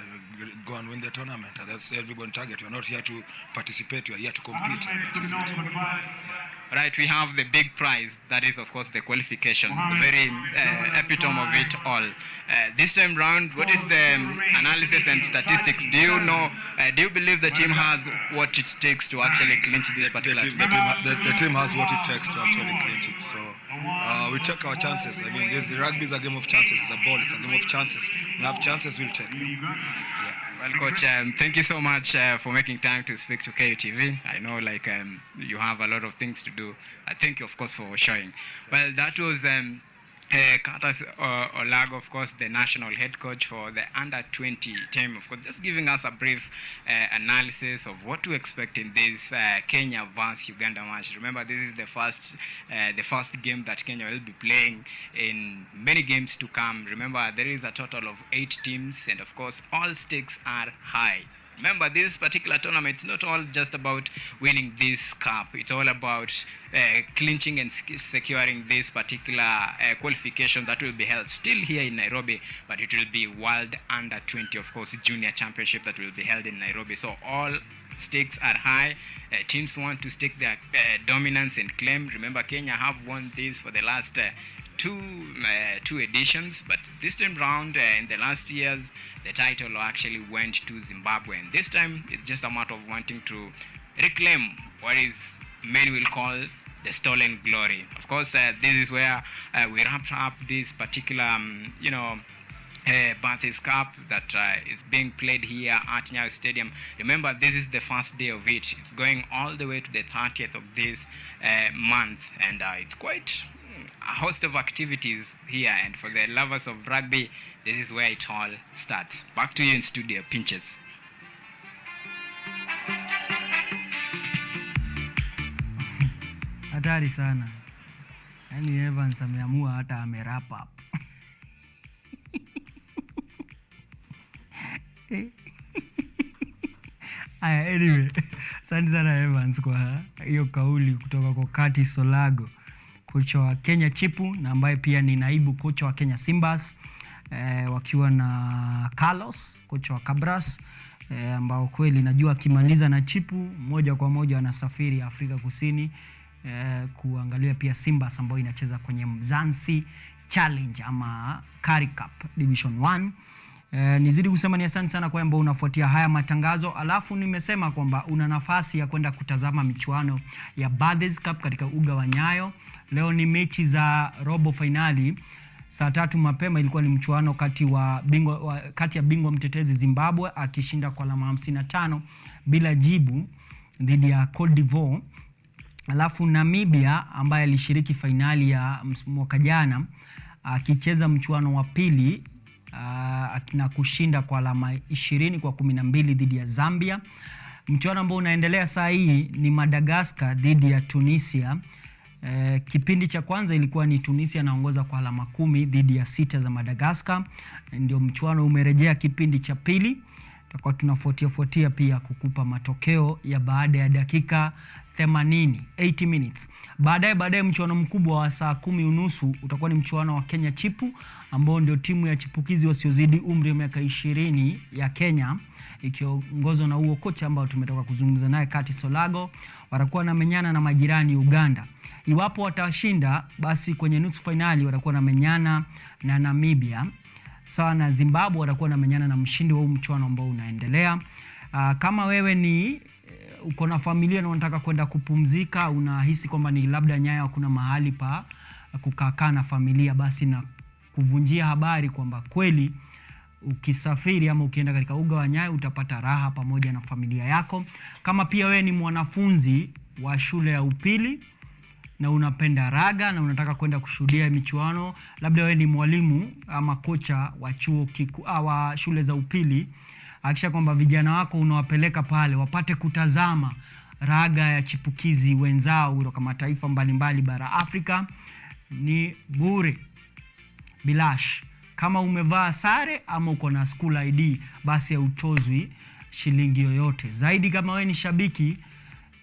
go and win the tournament. That's everyone's target. We're not here to participate. We're here to compete. That is it. Right, we have the big prize, that is, of course, the qualification, the very epitome of it all. This time round, what is the analysis and statistics? Do you know, do you believe the team has what it takes to actually clinch this particular game? The team has what it takes to actually clinch it. So we take our chances. I mean, rugby is a game of chances. It's a ball. It's a game of chances. We have chances, we'll take them. Yeah. Well, Coach, thank you so much for making time to speak to KUTV. I know, you have a lot of things to do. Thank you, of course, for showing. Well, that was Curtis Olago, of course, the national head coach for the under-20 team, of course, just giving us a brief analysis of what to expect in this Kenya versus Uganda match. Remember, this is the first game that Kenya will be playing in many games to come. Remember, there is a total of 8 teams, and of course, all stakes are high. Remember, this particular tournament, it's not all just about winning this cup. It's all about clinching and securing this particular qualification that will be held still here in Nairobi, but it will be World Under-20, of course, Junior Championship that will be held in Nairobi. So all stakes are high. Teams want to stake their dominance and claim. Remember, Kenya have won this for the last two editions, but this time round, in the last years, the title actually went to Zimbabwe, and this time it's just a matter of wanting to reclaim what is many will call the stolen glory. Of course, this is where we wrapped up this particular, Bathurst Cup that is being played here at Nyayo Stadium. Remember, this is the first day of it. It's going all the way to the 30th of this month, and it's quite a host of activities here, and for the lovers of rugby, this is where it all starts. Back to you in studio, PINCHEZ. Hatari sana. Yaani Evans ameamua hata amerap up. Anyway, asante sana Evans kwa hiyo kauli kutoka kwa Curtis Olago, kocha wa Kenya Chipu na ambaye pia ni naibu kocha wa Kenya Simbas, wakiwa na Carlos, kocha wa Cabras, ambao kweli najua akimaliza na Chipu moja kwa moja anasafiri Afrika Kusini kuangalia pia Simbas ambayo inacheza kwenye Mzansi Challenge ama Currie Cup Division 1. Nizidi kusema ni asante sana kwa ambao unafuatia haya matangazo. Alafu nimesema kwamba una nafasi ya kwenda kutazama michuano ya Bathurst Cup katika uga wa Nyayo. Leo ni mechi za robo finali. Saa 3 mapema ilikuwa ni mchuano kati ya bingwa mtetezi Zimbabwe akishinda kwa alama 55 bila jibu dhidi ya Cote d'Ivoire. Alafu Namibia ambaye alishiriki fainali ya mwaka jana akicheza mchuano wa pili na kushinda kwa alama 20-12 dhidi ya Zambia. Mchuano ambao unaendelea saa hii ni Madagascar dhidi ya Tunisia. Kipindi cha kwanza ilikuwa ni Tunisia naongoza kwa alama 10 dhidi ya 6 za Madagascar. Ndio mchuano umerejea kipindi cha pili. Tutakuwa tunafuatia pia kukupa matokeo ya baada ya dakika 80 minutes. Baadaye mchuano mkubwa wa saa 10:30 utakuwa ni mchuano wa Kenya Chipu ambao ndio timu ya chipukizi wasiozidi umri wa miaka 20 ya Kenya ikiongozwa na huo kocha ambao tumetoka kuzungumza naye Kati Solago. Watakuwa na menyana na majirani Uganda. Iwapo watashinda basi kwenye nusu finali watakuwa na menyana na Namibia. Sawa na Zimbabwe watakuwa na menyana na mshindi wa mchuano ambao unaendelea. Kama wewe ni uko na familia na unataka kwenda kupumzika, unahisi kwamba ni labda Nyayo kuna mahali pa kukaa na familia, basi na kuvunjia habari kwamba kweli ukisafiri ama ukienda katika uga wa Nyayo utapata raha pamoja na familia yako. Kama pia wewe ni mwanafunzi wa shule ya upili na unapenda raga na unataka kwenda kushuhudia michuano, labda wewe ni mwalimu ama kocha wa chuo kikuu wa shule za upili, hakikisha kwamba vijana wako unawapeleka pale wapate kutazama raga ya chipukizi wenzao kutoka mataifa mbalimbali bara Afrika. Ni bure, bilash. Kama umevaa sare ama uko na school ID basi hautozwi shilingi yoyote. Zaidi kama wewe ni shabiki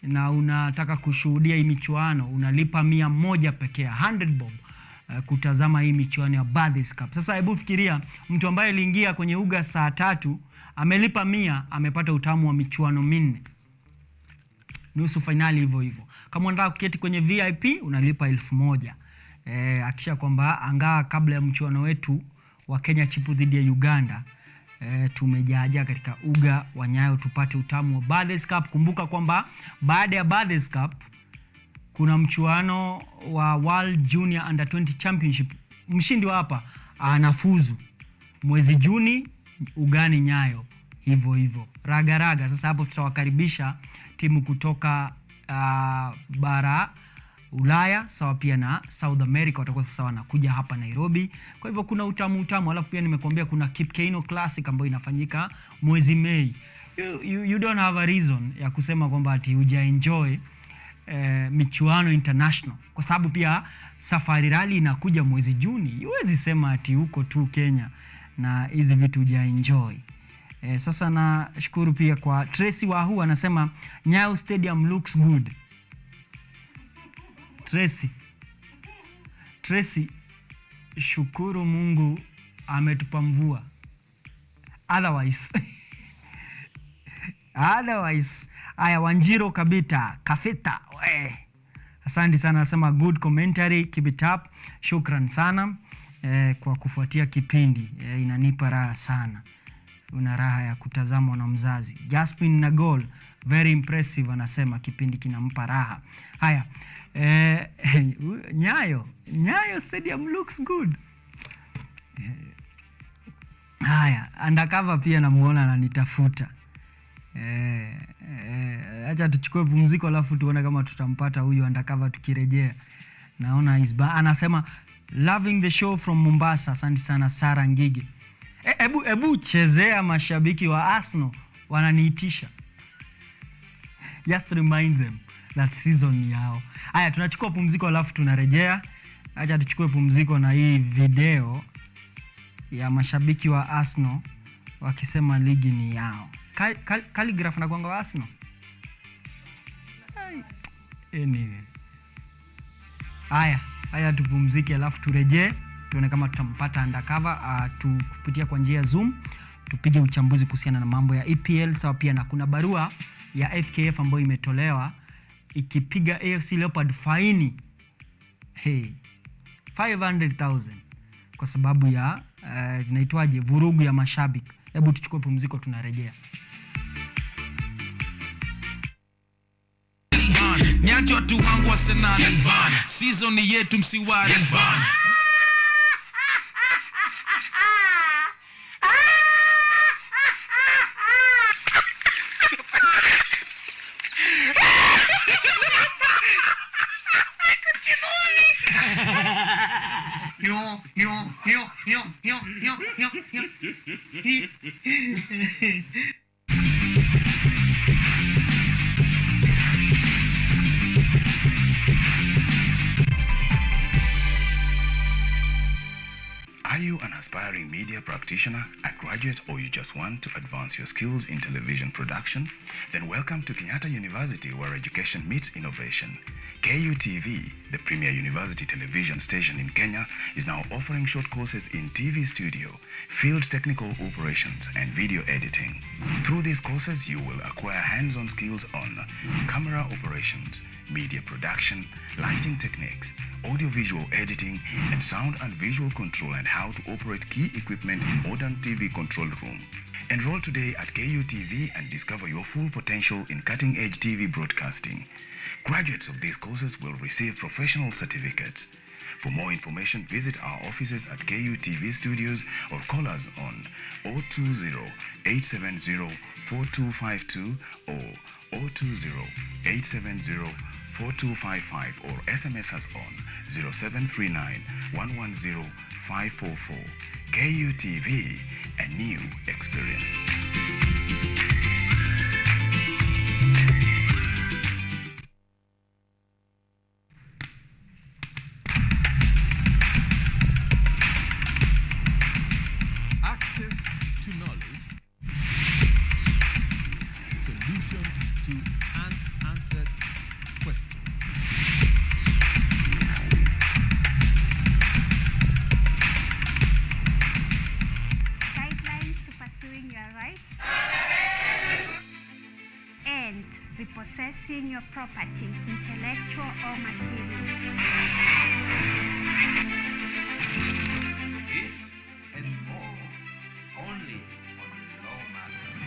na unataka kushuhudia hii michuano unalipa 100 pekee, 100 bob kutazama hii michuano ya Bathurst Cup. Sasa hebu fikiria mtu ambaye aliingia kwenye uga saa 3 amelipa 100 amepata utamu wa michuano 4. Nusu finali hivyo. Kama unataka kuketi kwenye VIP unalipa 1000. Hakisha kwamba angaa kabla ya mchuano wetu wa Kenya Chipu dhidi ya Uganda tumejaja katika uga wa Nyayo tupate utamu wa Bathurst Cup. Kumbuka kwamba baada ya Bathurst Cup kuna mchuano wa World Junior Under 20 Championship. Mshindi wa hapa anafuzu mwezi Juni ugani Nyayo hivyo. Raga. Sasa hapo tutawakaribisha timu kutoka bara Ulaya sawa pia na South America watakuwa sasa wanakuja hapa Nairobi. Kwa hivyo kuna utamu. Alafu pia nimekuambia kuna Kipkeino Classic ambayo inafanyika mwezi Mei. You don't have a reason ya kusema kwamba ati huja enjoy michuano international, kwa sababu pia Safari Rally inakuja mwezi Juni. Huwezi sema ati huko tu Kenya na hizi vitu huja enjoy. Sasa na shukuru pia kwa Tracy Wahu anasema Nyayo Stadium looks good. Tracy, shukuru Mungu ametupa mvua. Otherwise aya Wanjiro Kabita Kafeta asante sana, anasema good commentary, keep it up. Shukran sana kwa kufuatia kipindi, inanipa raha sana. Una raha ya kutazama na mzazi. Jaspin na goal very impressive, anasema kipindi kinampa raha. Haya Nyayo Stadium looks good. Haya undercover pia namuona ananitafuta. Acha tuchukue pumziko alafu tuone kama tutampata huyu undercover tukirejea. Naona anasema loving the show from Mombasa. Asante sana Sara Ngigi. Ebu chezea mashabiki wa Arsenal wananiitisha. Just remind them that season yao. Haya tunachukua pumziko alafu tunarejea. Acha tuchukue pumziko na hii video ya mashabiki wa Arsenal wakisema ligi ni yao. Calligraph na kuanga wa Arsenal. Anyway. Haya tupumzike alafu turejee tuone kama tutampata undercover tukupitia kwa njia ya Zoom tupige uchambuzi kuhusiana na mambo ya EPL. Sawa pia na kuna barua ya FKF ambayo imetolewa ikipiga AFC Leopards faini 500,000 kwa sababu ya zinaitwaje vurugu ya mashabiki. Hebu tuchukue pumziko tunarejea. Nyanjo watu wangu Arsenal season yetu msiwari Are you an aspiring media practitioner, a graduate, or you just want to advance your skills in television production? Then welcome to Kenyatta University, where education meets innovation. KUTV, the premier university television station in Kenya, is now offering short courses in TV studio, field technical operations, and video editing. Through these courses, you will acquire hands-on skills on camera operations, media production, lighting techniques, audiovisual editing, and sound and visual control, and how to operate key equipment in modern TV control room. Enroll today at KUTV and discover your full potential in cutting-edge TV broadcasting. Graduates of these courses will receive professional certificates. For more information, visit our offices at KUTV Studios or call us on 020-870-4252 or 020-870-4255 or SMS us on 0739-110-544. KUTV, a new experience. Access to knowledge. Solution to unanswered questions. Guidelines to pursuing your rights and repossessing your property, intellectual or material. This and more only on Law Matters.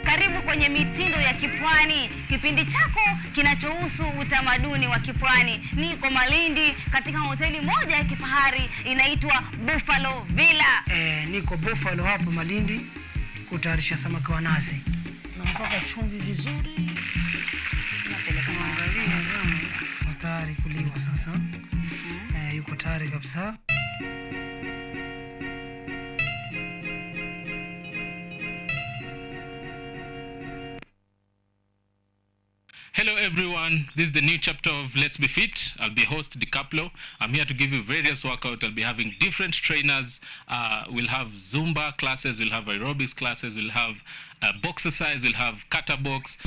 Karibu kwenye mitindo ya Kipwani, kipindi chako kinachohusu utamaduni wa Kipwani. Niko Malindi katika hoteli moja ya kifahari inaitwa Buffalo Villa. Niko Buffalo hapo Malindi kutayarisha samaki wa nazi. Nampaka chumvi vizuri. Napeleka mangalia tayari kuliwa sasa. Yuko tayari kabisa. Hello everyone, this is the new chapter of Let's Be Fit. I'll be host DiCaplo. I'm here to give you various workouts. I'll be having different trainers. We'll have Zumba classes, we'll have aerobics classes, we'll have boxercise, we'll have kata box.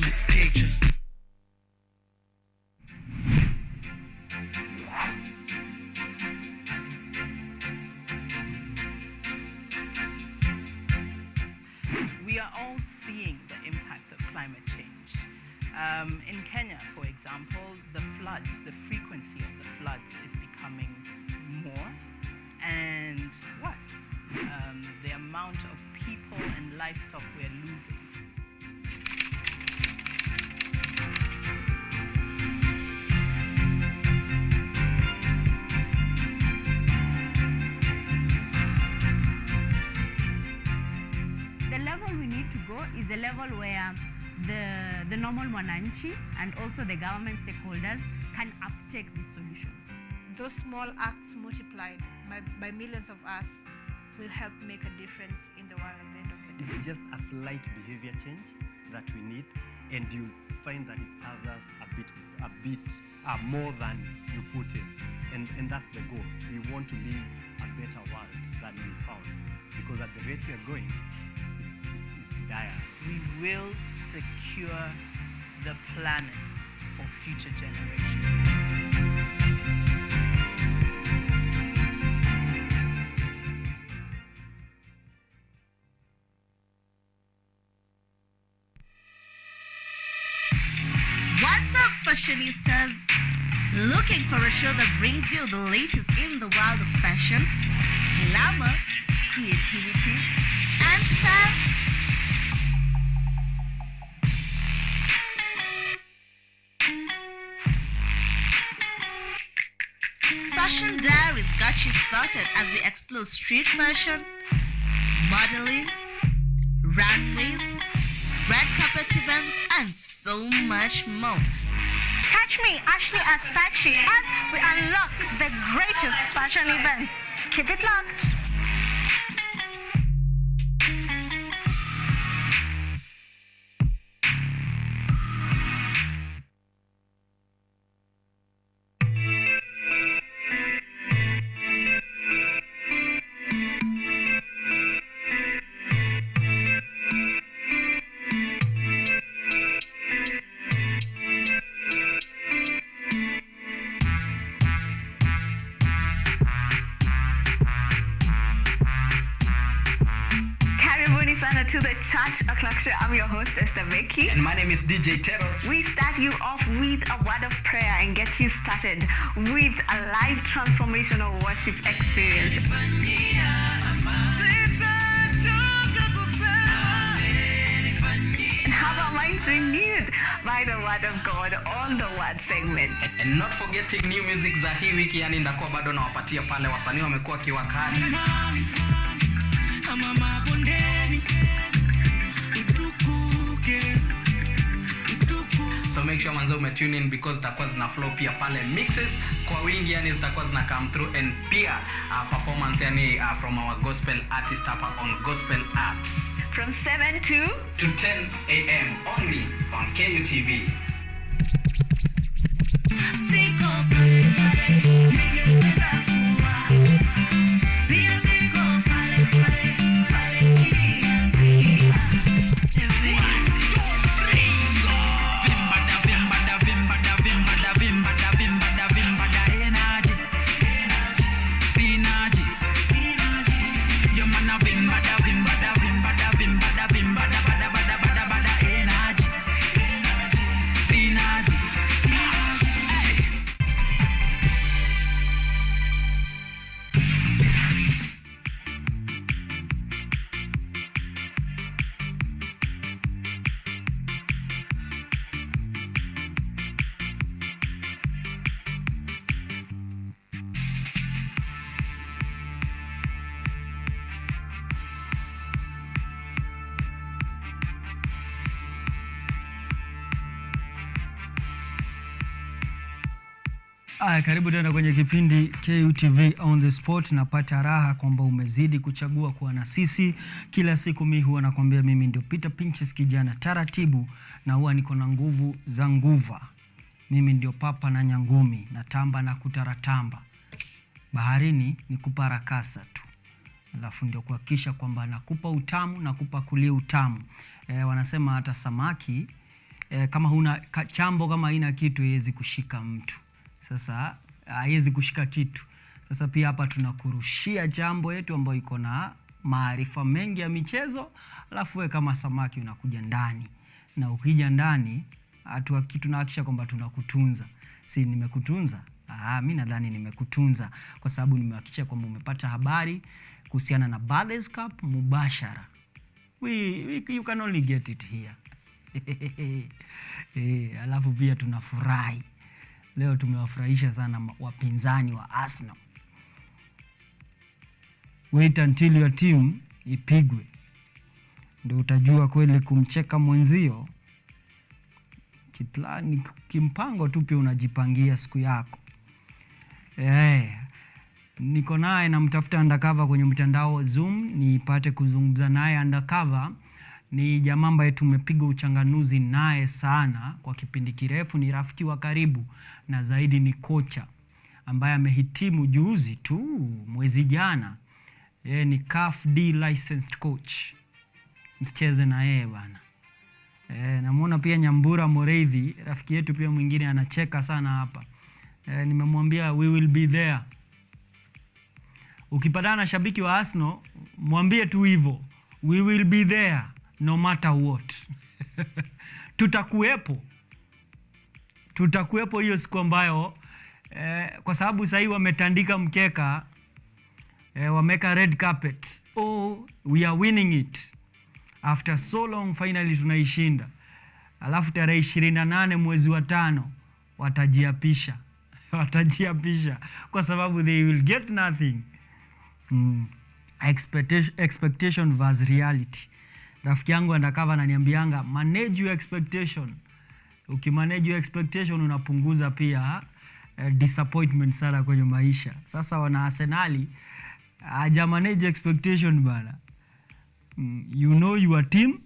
We are all seeing the impacts of climate change. In Kenya, for example, the floods, the frequency of the floods is becoming more and worse. The amount of people and livestock we're losing. The level we need to go is the level where the normal mwananchi and also the government stakeholders can uptake these solutions. Those small acts multiplied by millions of us will help make a difference in the world at the end of the day. It's just a slight behavior change that we need, and you'll find that it serves us a bit more than you put in. And that's the goal. We want to live a better world than we found. Because at the rate we are going, it's dire. We will secure the planet for future generations. What's up, fashionistas? Looking for a show that brings you the latest in the world of fashion, glamour, creativity, and style? Fashion Diaries got you started as we explore street fashion, modeling, runways, red carpet events, and so much more. Catch me, Ashley and Sachi, as we unlock the greatest fashion events. Keep it locked. To the Church O'Clock Show. I'm your host, Esther Becky. And my name is DJ Teros. We start you off with a word of prayer and get you started with a live transformational worship experience. And have our minds renewed by the word of God on the word segment. And not forgetting new music za hii wiki, yani ndakuwa bado nawapatia pale wasanii wamekuwa kiwakali. So make sure manzo umetune in because zitakuwa zina flow pia pale mixes kwa wingi, yani zitakuwa zina come through, and pia performance yani from our gospel artist hapa on Gospel Art from 7 to 10 a.m. only on KUTV. Karibu tena kwenye kipindi KUTV on the spot. Napata raha kwamba umezidi kuchagua kuwa na sisi. Kila siku mimi huwa nakwambia mimi ndio PINCHEZ kijana taratibu, na huwa niko na nguvu za nguva. Mimi ndio papa na nyangumi, na tamba na kutaratamba. Baharini ni kuparakasa tu. Alafu ndio kuhakikisha kwamba nakupa utamu, nakupa kulia utamu. Wanasema hata samaki kama huna chambo, kama haina kitu haiwezi kushika mtu. Sasa haiwezi kushika kitu. Sasa pia hapa tunakurushia jambo yetu ambayo iko na maarifa mengi ya michezo, alafu wewe kama samaki unakuja ndani. Na ukija ndani, tunahakikisha kwamba tunakutunza. Si nimekutunza? Mimi nadhani nimekutunza kwa sababu nimehakikisha kwamba umepata habari kuhusiana na Brothers Cup mubashara. You can only get it here. Alafu pia tunafurahi. Leo tumewafurahisha sana wapinzani wa Arsenal. Wait until your team ipigwe, ndio utajua kweli kumcheka mwenzio. Kiplani kimpango tu pia unajipangia siku yako. Niko naye namtafuta undercover kwenye mtandao Zoom nipate kuzungumza naye. Undercover ni jamaa ambaye tumepiga uchanganuzi naye sana kwa kipindi kirefu, ni rafiki wa karibu, na zaidi ni kocha ambaye amehitimu juzi tu mwezi jana. Ni CAF D licensed coach. Msicheze na yeye bana. Namuona pia Nyambura Moreithi, rafiki yetu pia mwingine, anacheka sana hapa. Nimemwambia we will be there. Ukipatana na shabiki wa Arsenal, mwambie tu hivyo, we will be there no matter what. Tutakuepo hiyo siku ambayo kwa sababu sasa hivi wametandika mkeka, wameka red carpet. We are winning it. After so long finally tunaishinda. Alafu tarehe 28 mwezi wa 5 watajiapisha. watajiapisha kwa sababu they will get nothing. Expectation versus reality. Rafiki yangu undercover ananiambianga manage your expectation. Ukimanage your expectation unapunguza pia disappointment sana kwenye maisha. Sasa wana Arsenali haja manage expectation bana. You know your team,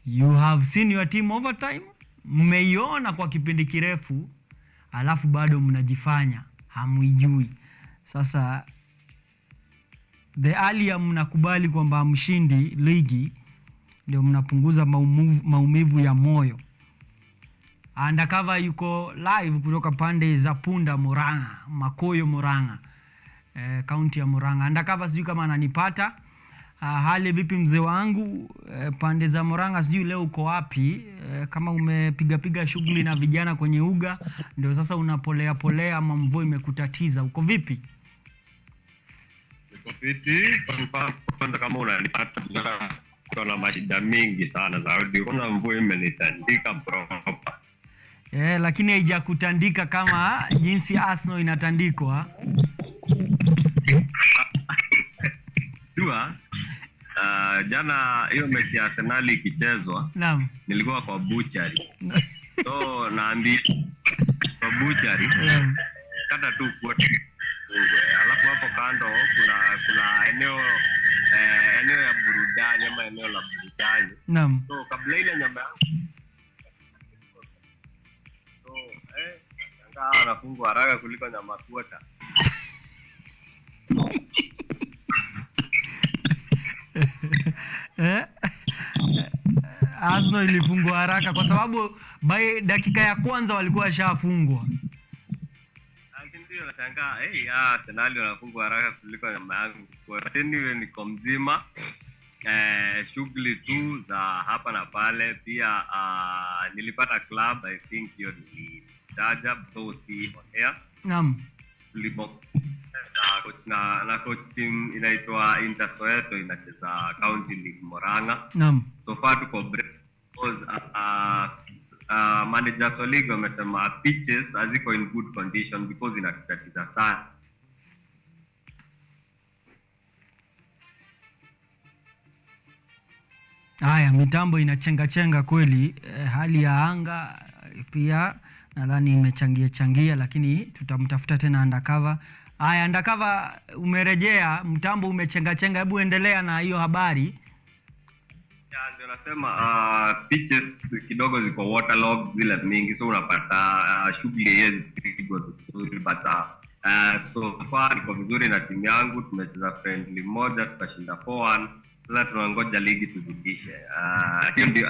you have seen your team over time, mmeiona kwa kipindi kirefu, alafu bado mnajifanya hamuijui. Sasa the earlier mnakubali kwamba mshindi ligi, ndio mnapunguza maumivu ya moyo. Undercover yuko live kutoka pande za Punda Murang'a, Makoyo Murang'a, kaunti ya Murang'a. Undercover sijui kama ananipata. Hali vipi mzee wangu, pande za Murang'a sijui leo uko wapi? Kama umepiga shughuli na vijana kwenye uga, ndio sasa unapolea ama mvua imekutatiza, uko vipi? Niko fiti, kwanza kama unanipata kuna mashida mingi sana za audio. Kuna mvua imenitandika proper. Lakini haijakutandika kama jinsi Arsenal inatandikwa. Dua, jana hiyo mechi ya Arsenal ikichezwa, naam, nilikuwa kwa butchery. So naambi kwa butchery, kata tu kwa alafu hapo kando kuna eneo ya burudani ama eneo la burudani. Naam. So kabla ile nyama anafungwa haraka kuliko nyama kuota. Arsenal ilifungwa haraka kwa sababu by dakika ya kwanza walikuwa washafungwa. Ndio nashangaa, Arsenal wanafungwa haraka kuliko nyama yangu. Kwa hiyo niko mzima. Shughuli tu za hapa na pale. Pia nilipata club, I think hiyo ni Daja Bosi on air. Naam. Na coach team inaitwa Intersoeto, inacheza County League Murang'a. Naam. So far tuko break because managers wa league wamesema pitches haziko in good condition because inatutatiza sana. Haya, mitambo inachenga kweli. Hali ya anga pia nadhani imechangia, lakini tutamtafuta tena undercover. Haya, undercover umerejea, mtambo umechenga, hebu endelea na hiyo habari. Ndio nasema pitches kidogo ziko waterlogged zile mingi, so unapata shughuli hizi zipigwa vizuri, but so far iko vizuri na timu yangu. Tumecheza friendly moja tukashinda 4-1. Sasa tunangoja ligi tuzidishe.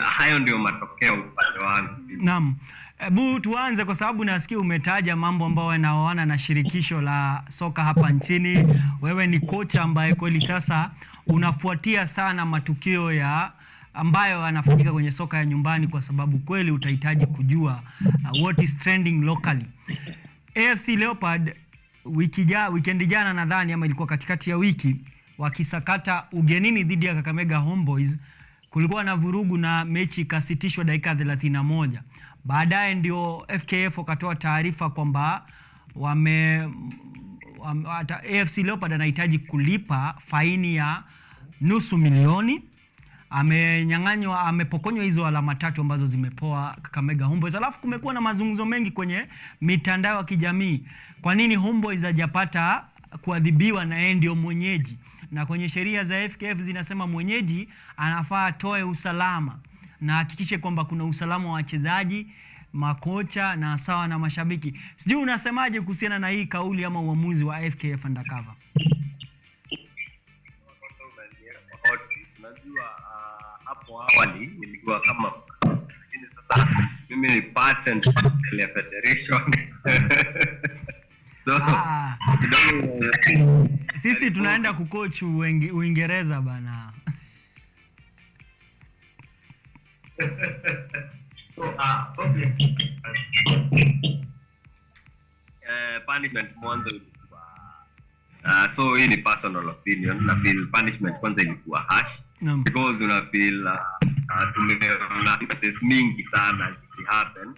Hayo ndio matokeo upande wangu. Naam. Hebu tuanze kwa sababu nasikia umetaja mambo ambayo yanaoana na shirikisho la soka hapa nchini. Wewe ni kocha ambaye kweli sasa unafuatia sana matukio ya ambayo yanafanyika kwenye soka ya nyumbani, kwa sababu kweli utahitaji kujua what is trending locally. AFC Leopard weekend jana nadhani ama ilikuwa katikati ya wiki, wakisakata ugenini dhidi ya Kakamega Homeboys, kulikuwa na vurugu na mechi kasitishwa dakika 31. Baadaye ndio FKF wakatoa taarifa kwamba AFC Leopard anahitaji kulipa faini ya $500,000. Amepokonywa hizo alama 3 ambazo zimepoa Kakamega Homeboys. Alafu kumekuwa na mazungumzo mengi kwenye mitandao ya kijamii. Kwa nini Homeboys hajapata kuadhibiwa na yeye ndio mwenyeji? Na kwenye sheria za FKF zinasema mwenyeji anafaa atoe usalama na hakikishe kwamba kuna usalama wa wachezaji, makocha na sawa na mashabiki. Sijui unasemaje kuhusiana na hii kauli ama uamuzi wa FKF undercover? Unajua hapo awali nilikuwa kama, lakini sasa mimi ni patent ya federation. So sisi tunaenda kucoach Uingereza bana. Okay. Punishment mwanzo ilikuwa so hii ni personal opinion, na feel punishment kwanza ilikuwa harsh because una feel tumeona cases mingi sana ziki happen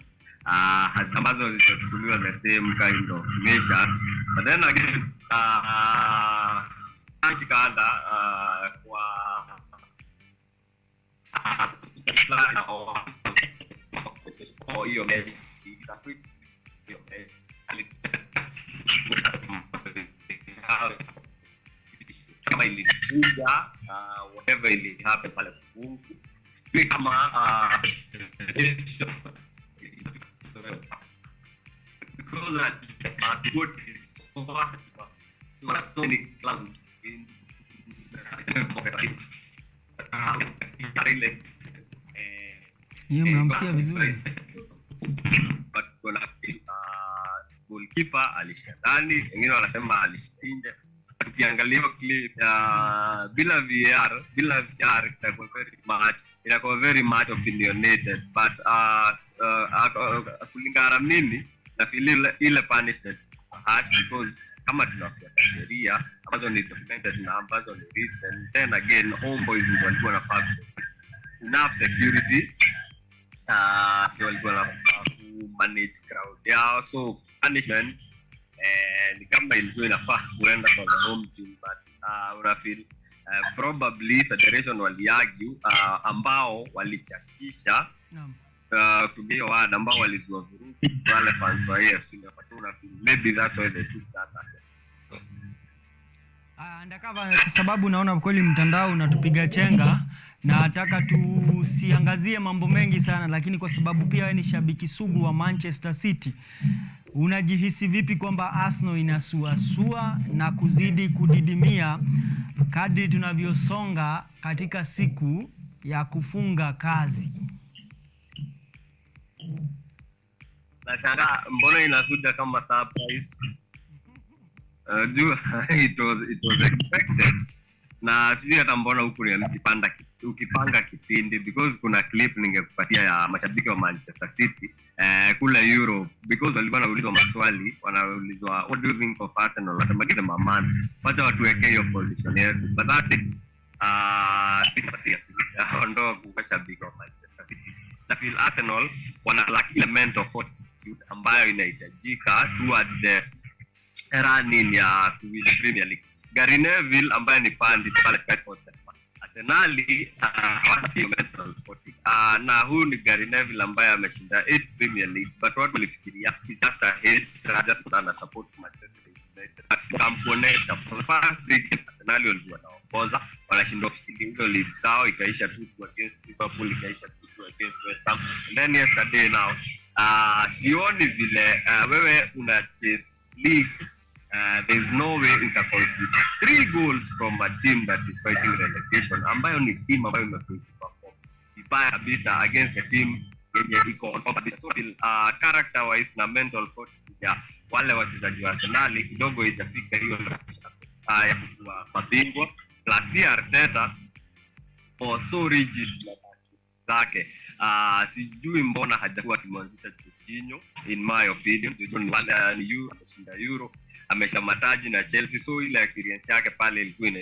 ambazo zitachukuliwa the same kind of measures. But then again, shikanda kwa hiyo mechi kama ilikuja whatever ili happen pale Mungu si kama because good so many clubs in hiyo mnamsikia vizuri. But goalkeeper alishika ndani, wengine wanasema alishika nje. Ukiangalia clip bila VR itakuwa very much opinionated, but kulingana mimi na feel ile punishment harsh because kama tunafuata sheria ambazo ni documented na ambazo ni written, then again homeboys ndio walikuwa wanafaa enough security ndio walikuwa wanafaa ku manage crowd yao, so punishment ni kama ilikuwa inafaa kuenda kwa the home team, but una feel probably federation waliargue ambao walichachisha tumio wada ambao walizua vurugu wale fans wa AFC, maybe that's why they took that action. Undercover kwa sababu naona kweli mtandao unatupiga chenga na nataka tusiangazie mambo mengi sana, lakini kwa sababu pia wewe ni shabiki sugu wa Manchester City, unajihisi vipi kwamba Arsenal inasuasua na kuzidi kudidimia kadri tunavyosonga katika siku ya kufunga kazi? Nashangaa mbona inakuja kama surprise. It was expected. Na sijui hata mbona huku ni ukipanga kipindi, because kuna clip ningekupatia ya mashabiki wa Manchester City kule Europe, because walikuwa wanaulizwa maswali, wanaulizwa what do you think of Arsenal, nasema kile maman wacha watu weke hiyo position yetu, but that's it. Seriously ndio kwa shabiki wa Manchester City na feel Arsenal wana lack element of fortitude ambayo inahitajika towards the running ya win Premier League. Gary Neville ambaye ni pandi pale Sky Sports Arsenali wana mental fortitude. Na huyu ni Gary Neville ambaye ameshinda 8 Premier Leagues, but watu walifikiria is just a head just ana support Manchester United. Kamponesha for the past 3 games Arsenal walikuwa wanaongoza, wanashinda hizo leagues zao, ikaisha 2 against Liverpool, ikaisha 2 against West Ham. And then yesterday now sioni vile wewe una chase league, there's no way you can concede 3 goals from a team that is fighting relegation, ambayo ni team ambayo imekuwa vibaya kabisa against the team yenye iko on top kabisa. So character wise na mental fortitude ya wale wachezaji wa Arsenal kidogo haijafika hiyo ya kuwa mabingwa, plus pia Arteta so rigid na zake. Sijui mbona hajakuwa kimwanzisha Jorginho, in my opinion. Jorginho ni Euro, ameshinda Euro, ameshamataji na Chelsea, so ile experience yake pale ilikuwa ina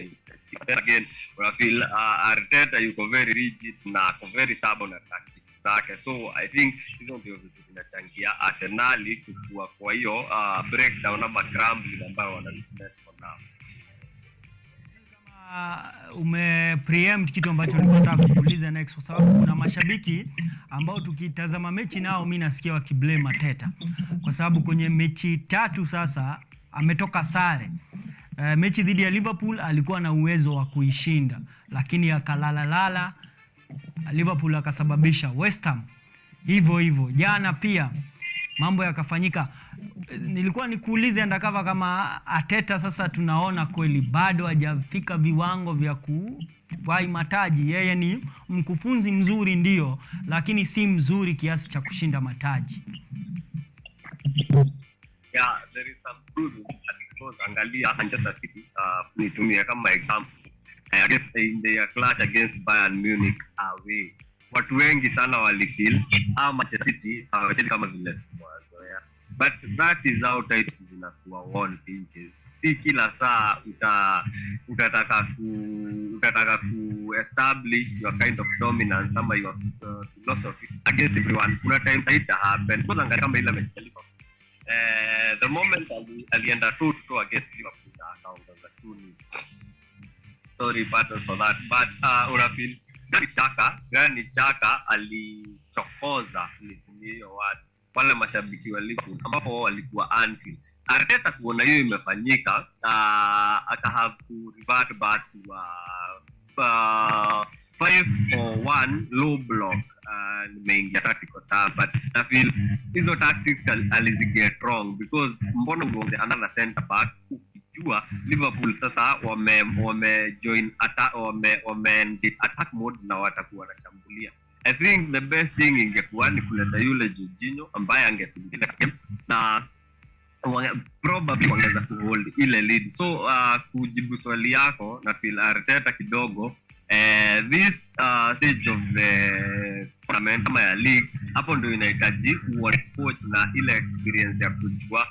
again I feel Arteta yuko very rigid na very stubborn na tactics zake, so I think hizo ndio vitu zinachangia Arsenal kukua kwa hiyo breakdown ama crumbling ambayo wana witness for now. Umepreempt kitu ambacho nilikuwa kukuuliza next, kwa sababu kuna mashabiki ambao tukitazama mechi nao mimi nasikia wakiblame Arteta kwa sababu kwenye mechi 3 sasa ametoka sare. Mechi dhidi ya Liverpool alikuwa na uwezo wa kuishinda, lakini akalala Liverpool akasababisha. West Ham hivyo jana pia mambo yakafanyika. Nilikuwa nikuulize Undercover kama Arteta sasa tunaona kweli bado hajafika viwango vya kuwahi mataji. Yeye ni mkufunzi mzuri ndio, lakini si mzuri kiasi cha kushinda mataji. Yeah, there is some truth because angalia Manchester City nitumia kama example against in their clash against Bayern Munich away. Watu wengi sana walifeel Manchester City hawachezi kama vile wazoea. but that is how types zinakuwa one pinches. Si kila saa utataka ku establish your kind of dominance ama your philosophy against everyone. Kuna times it happen because angalia kama ile mechi Liverpool, the moment alienda 2-2 against Liverpool na akaongeza 2-0. Sorry pardon for that, but una feel Granit Xhaka alichokoza nitumio wale mashabiki wa Liverpool ambapo walikuwa Anfield. Arteta kuona hiyo imefanyika, aka have to revert back to 5-4-1 low block nimeingia tactical terms, but I feel hizo tactics aliziget wrong because mbona uonge another center back ukijua Liverpool sasa wame join attack attack mode na watakuwa wanashambulia. I think the best thing ingekuwa ni kuleta yule Jorginho ambaye angefunga game na probably wangeza kuhold ile lead. So kujibu swali yako na feel Arteta kidogo this stage of the tournament ama ya league hapo ndio inahitaji coach na ile experience ya kujua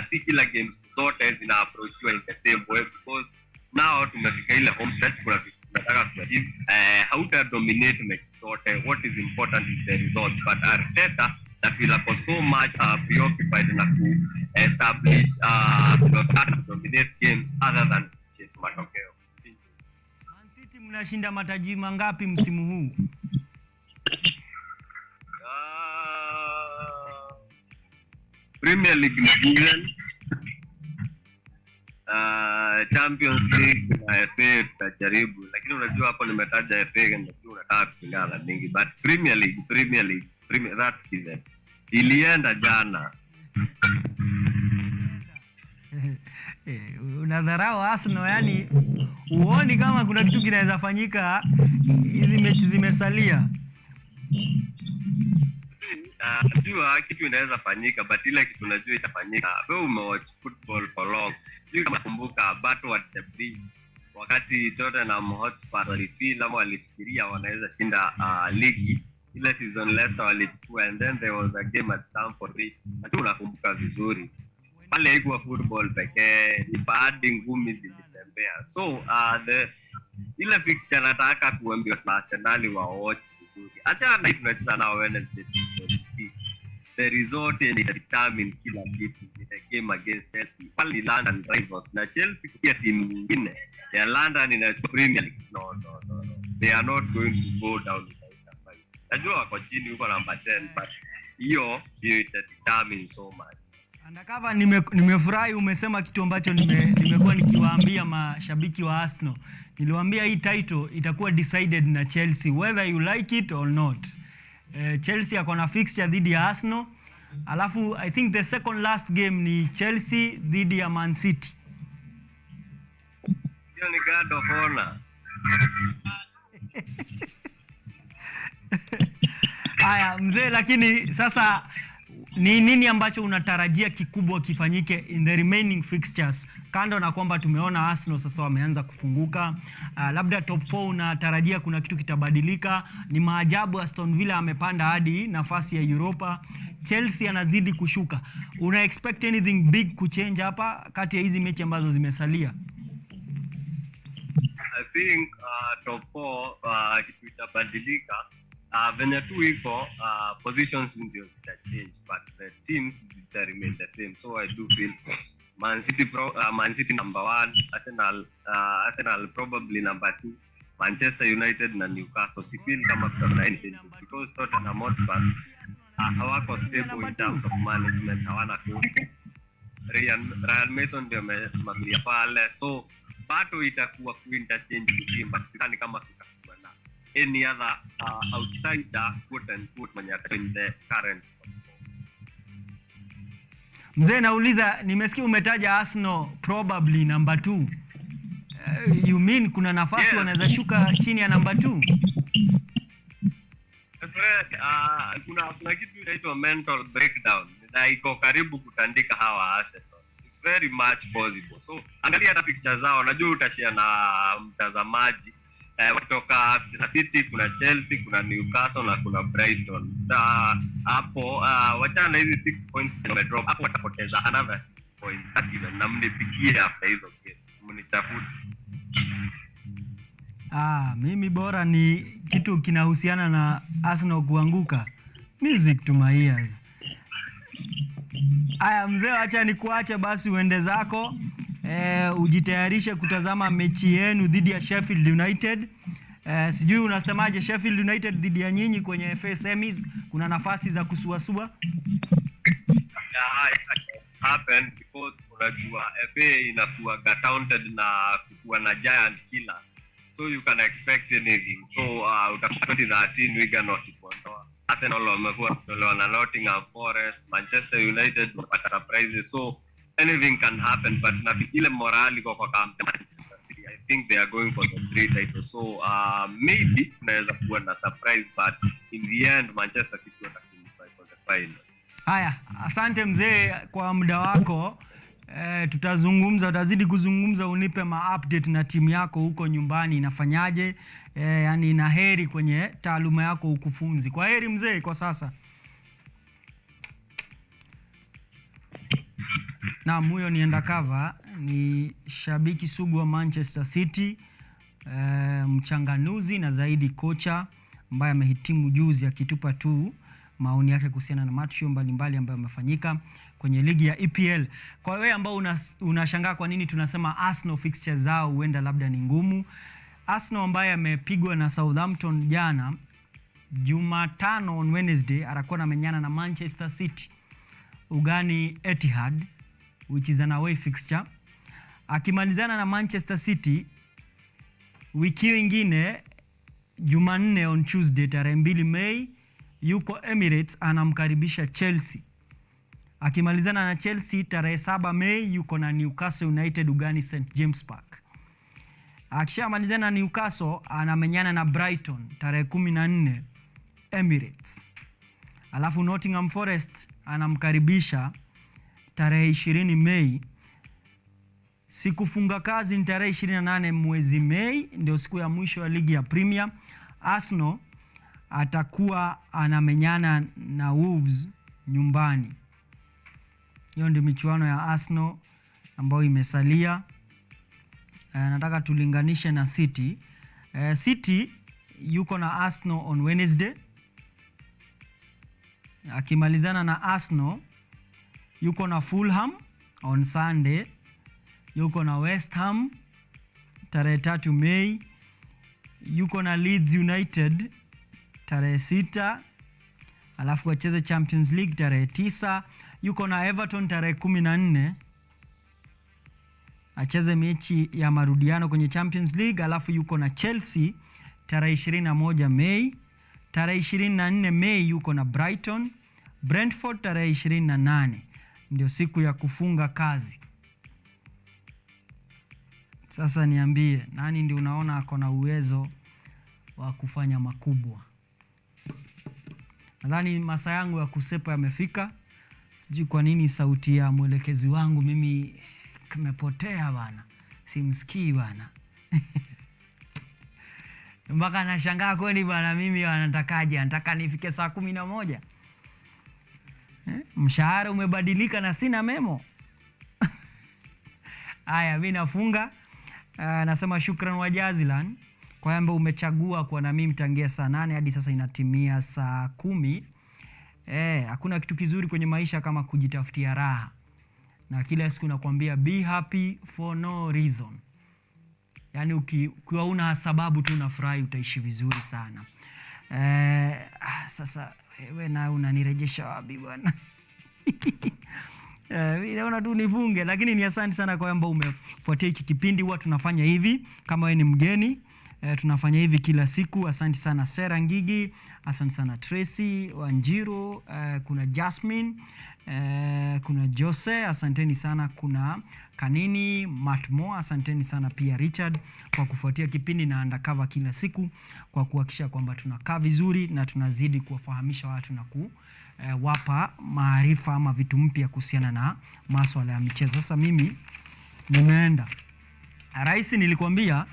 si kila games zote zina approachiwa in the same way because now tumefika ile home stretch kuna tunataka kuachieve. Hauta dominate match zote, what is important is the results, but Arteta I feel like so much preoccupied na ku establish dominate games other than chase matokeo. Man City mnashinda mataji mangapi msimu huu? Premier League season, Champions League na FA tutajaribu, lakini unajua hapo nimetaja FA na najua unataka kupingana mingi, but Premier League that's given. Ilienda jana. Unadharau Arsenal, yani uoni kama kuna kitu kinaweza fanyika hizi mechi zimesalia? Najua kitu inaweza fanyika, but ile kitu najua itafanyika. Wewe umewatch football for long. Sijui kama kumbuka Battle at the Bridge wakati Tottenham Hotspur walifeel ama walifikiria wanaweza shinda ligi ile season Leicester walichukua, and then there was a game at Stamford Bridge. Najua unakumbuka vizuri. Pale haikuwa football pekee, ni baadhi ngumi zilitembea. So ile fixture nataka kuambia Arsenal wa watch vizuri. Acha na tunacheza na Wednesday 26. The result and determine kila kitu in the game against Chelsea. Pale London rivals na Chelsea pia timu nyingine ya London inachukua Premier League. No. They are not going to go down without a fight. Najua wako chini huko namba 10, but hiyo ita determine so much. Undercover, nimefurahi umesema kitu ambacho nimekuwa nikiwaambia mashabiki wa Arsenal. Niliwaambia hii title itakuwa decided na Chelsea whether you like it or not. Chelsea ako na fixture dhidi ya Arsenal. Alafu I think the second last game ni Chelsea dhidi ya Man City. Hiyo ni God of Honor. Haya mzee, lakini sasa ni nini ambacho unatarajia kikubwa kifanyike in the remaining fixtures? Kando na kwamba tumeona Arsenal sasa wameanza kufunguka, labda top 4 unatarajia kuna kitu kitabadilika? Ni maajabu Aston Villa amepanda hadi nafasi ya Europa, Chelsea anazidi kushuka. Una expect anything big kuchange hapa kati ya hizi mechi ambazo zimesalia? I think top 4 kitu itabadilika. Venye tu iko positions ndio zita change, but the teams zita remain the same. So I do feel Man City number 1, Arsenal probably number 2, Manchester United na Newcastle. Si feel kama kutakuwa any changes because Tottenham Hotspur hawako stable in terms of management, hawana coach. Ryan Mason ndio amesimamia pale, so bado itakuwa kuinterchange team, but sidhani kama kutakuwa na any other outsider quote and quote mwenye in the current. Mzee, nauliza, nimesikia umetaja Arsenal probably number 2. You mean kuna nafasi wanaweza shuka chini ya number 2? Kuna kitu inaitwa mental breakdown na iko karibu kutandika hawa Arsenal. It's very much possible. So angalia hata picture zao, najua utashare na mtazamaji. kutoka Manchester City, kuna Chelsea, kuna Newcastle na kuna Brighton. Hapo wachana hizi 6 points wamedrop, hapo watapoteza another 6 points. That's even na mnipigie after hizo games. Mnitafute. Mimi bora ni kitu kinahusiana na Arsenal kuanguka. Music to my ears. Aya mzee, acha nikuache basi uende zako. Ujitayarishe kutazama mechi yenu dhidi ya Sheffield United. Sijui unasemaje Sheffield United dhidi ya nyinyi kwenye FA semis, kuna nafasi za kusuasua? Happen because unajua FA inakuwa counted na kuwa na giant killers. So you can expect anything. So utakuwa 2013 Wigan wakikuondoa. Arsenal wamekuwa kutolewa na Nottingham Forest, Manchester United wapata surprises. So anything can happen, but na ile morali kwa Manchester City, I think they are going for the 3 titles. So maybe tunaweza kuwa na surprise, but in the end Manchester City wataqualify for the finals. Haya, asante mzee kwa muda wako. Tutazungumza, utazidi kuzungumza, unipe ma-update na timu yako huko nyumbani inafanyaje. Yani na heri kwenye taaluma yako ukufunzi. Kwa heri mzee kwa sasa. Na huyo ni Undercover, ni shabiki sugu wa Manchester City, mchanganuzi na zaidi kocha ambaye amehitimu juzi, akitupa tu maoni yake kuhusiana na matukio mbalimbali ambayo yamefanyika kwenye ligi ya EPL. Kwa wewe ambao unashangaa kwa nini tunasema Arsenal fixtures zao huenda labda ni ngumu, Arsenal ambaye amepigwa na Southampton jana Jumatano on Wednesday, atakuwa amenyana na Manchester City ugani Etihad, which is an away fixture. Akimalizana na Manchester City wiki nyingine Jumanne on Tuesday tarehe 2 Mei yuko Emirates anamkaribisha Chelsea. Akimalizana na Chelsea tarehe 7 Mei yuko na Newcastle United ugani St James Park. Akishamalizana na Newcastle anamenyana na Brighton tarehe 14 Emirates. Alafu Nottingham Forest anamkaribisha tarehe 20 Mei. Siku funga kazi ni tarehe 28 mwezi Mei, ndio siku ya mwisho ya ligi ya Premier. Arsenal atakuwa anamenyana na Wolves nyumbani. Hiyo ndio michuano ya Arsenal ambayo imesalia. Nataka tulinganishe na City. City yuko na Arsenal on Wednesday. Akimalizana na Arsenal yuko na Fulham on Sunday. Yuko na West Ham tarehe 3 Mei. Yuko na Leeds United tarehe 6. Alafu wacheze Champions League tarehe 9. Yuko na Everton tarehe 14. Acheze mechi ya marudiano kwenye Champions League. Alafu yuko na Chelsea tarehe 21 Mei. Tarehe 24 Mei yuko na Brighton. Brentford tarehe 28. Ndio siku ya kufunga kazi. Sasa niambie, nani ndio unaona ako na uwezo wa kufanya makubwa? Nadhani masaa yangu ya kusepa yamefika. Sijui kwa nini sauti ya mwelekezi wangu mimi kimepotea bana. Simsikii bana. Mpaka nashangaa kweli bana, mimi anatakaje? Anataka nifike saa 11? Mshahara umebadilika na sina memo. Haya, mimi nafunga. Nasema shukran wa Jazilan kwa yamba umechagua kwa na mimi tangia saa 8 hadi sasa inatimia saa 10. Hakuna kitu kizuri kwenye maisha kama kujitafutia raha. Na kila siku nakwambia be happy for no reason. Yaani ukiwa una sababu tu unafurahi utaishi vizuri sana. Sasa wewe na unanirejesha wapi bwana? Mimi naona tu nifunge, lakini ni asante sana kwa ambao umefuatia hiki kipindi. Huwa tunafanya hivi kama wewe ni mgeni. Tunafanya hivi kila siku. Asante sana Sera Ngigi, asante sana Tracy Wanjiru, kuna Jasmine, kuna Jose, asanteni sana, kuna Kanini Matmo, asanteni sana pia Richard kwa kufuatia kipindi na Undercover kila siku, kwa kuhakikisha kwamba tunakaa vizuri na tunazidi kuwafahamisha watu na wapa maarifa ama vitu mpya kuhusiana na masuala ya michezo. Sasa mimi nimeenda. Rais nilikwambia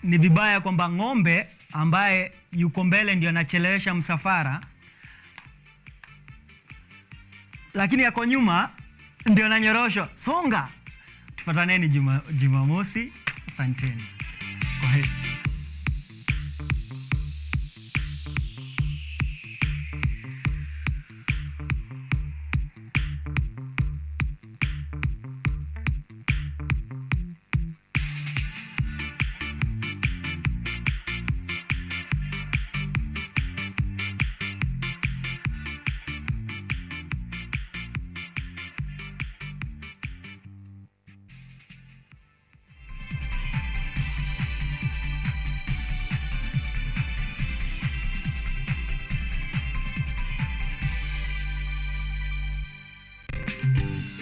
ni vibaya kwamba ng'ombe ambaye yuko mbele ndio anachelewesha msafara, lakini yako nyuma ndio ananyoroshwa. Songa. Tufuataneni Jumamosi. Asanteni. Kwa heri.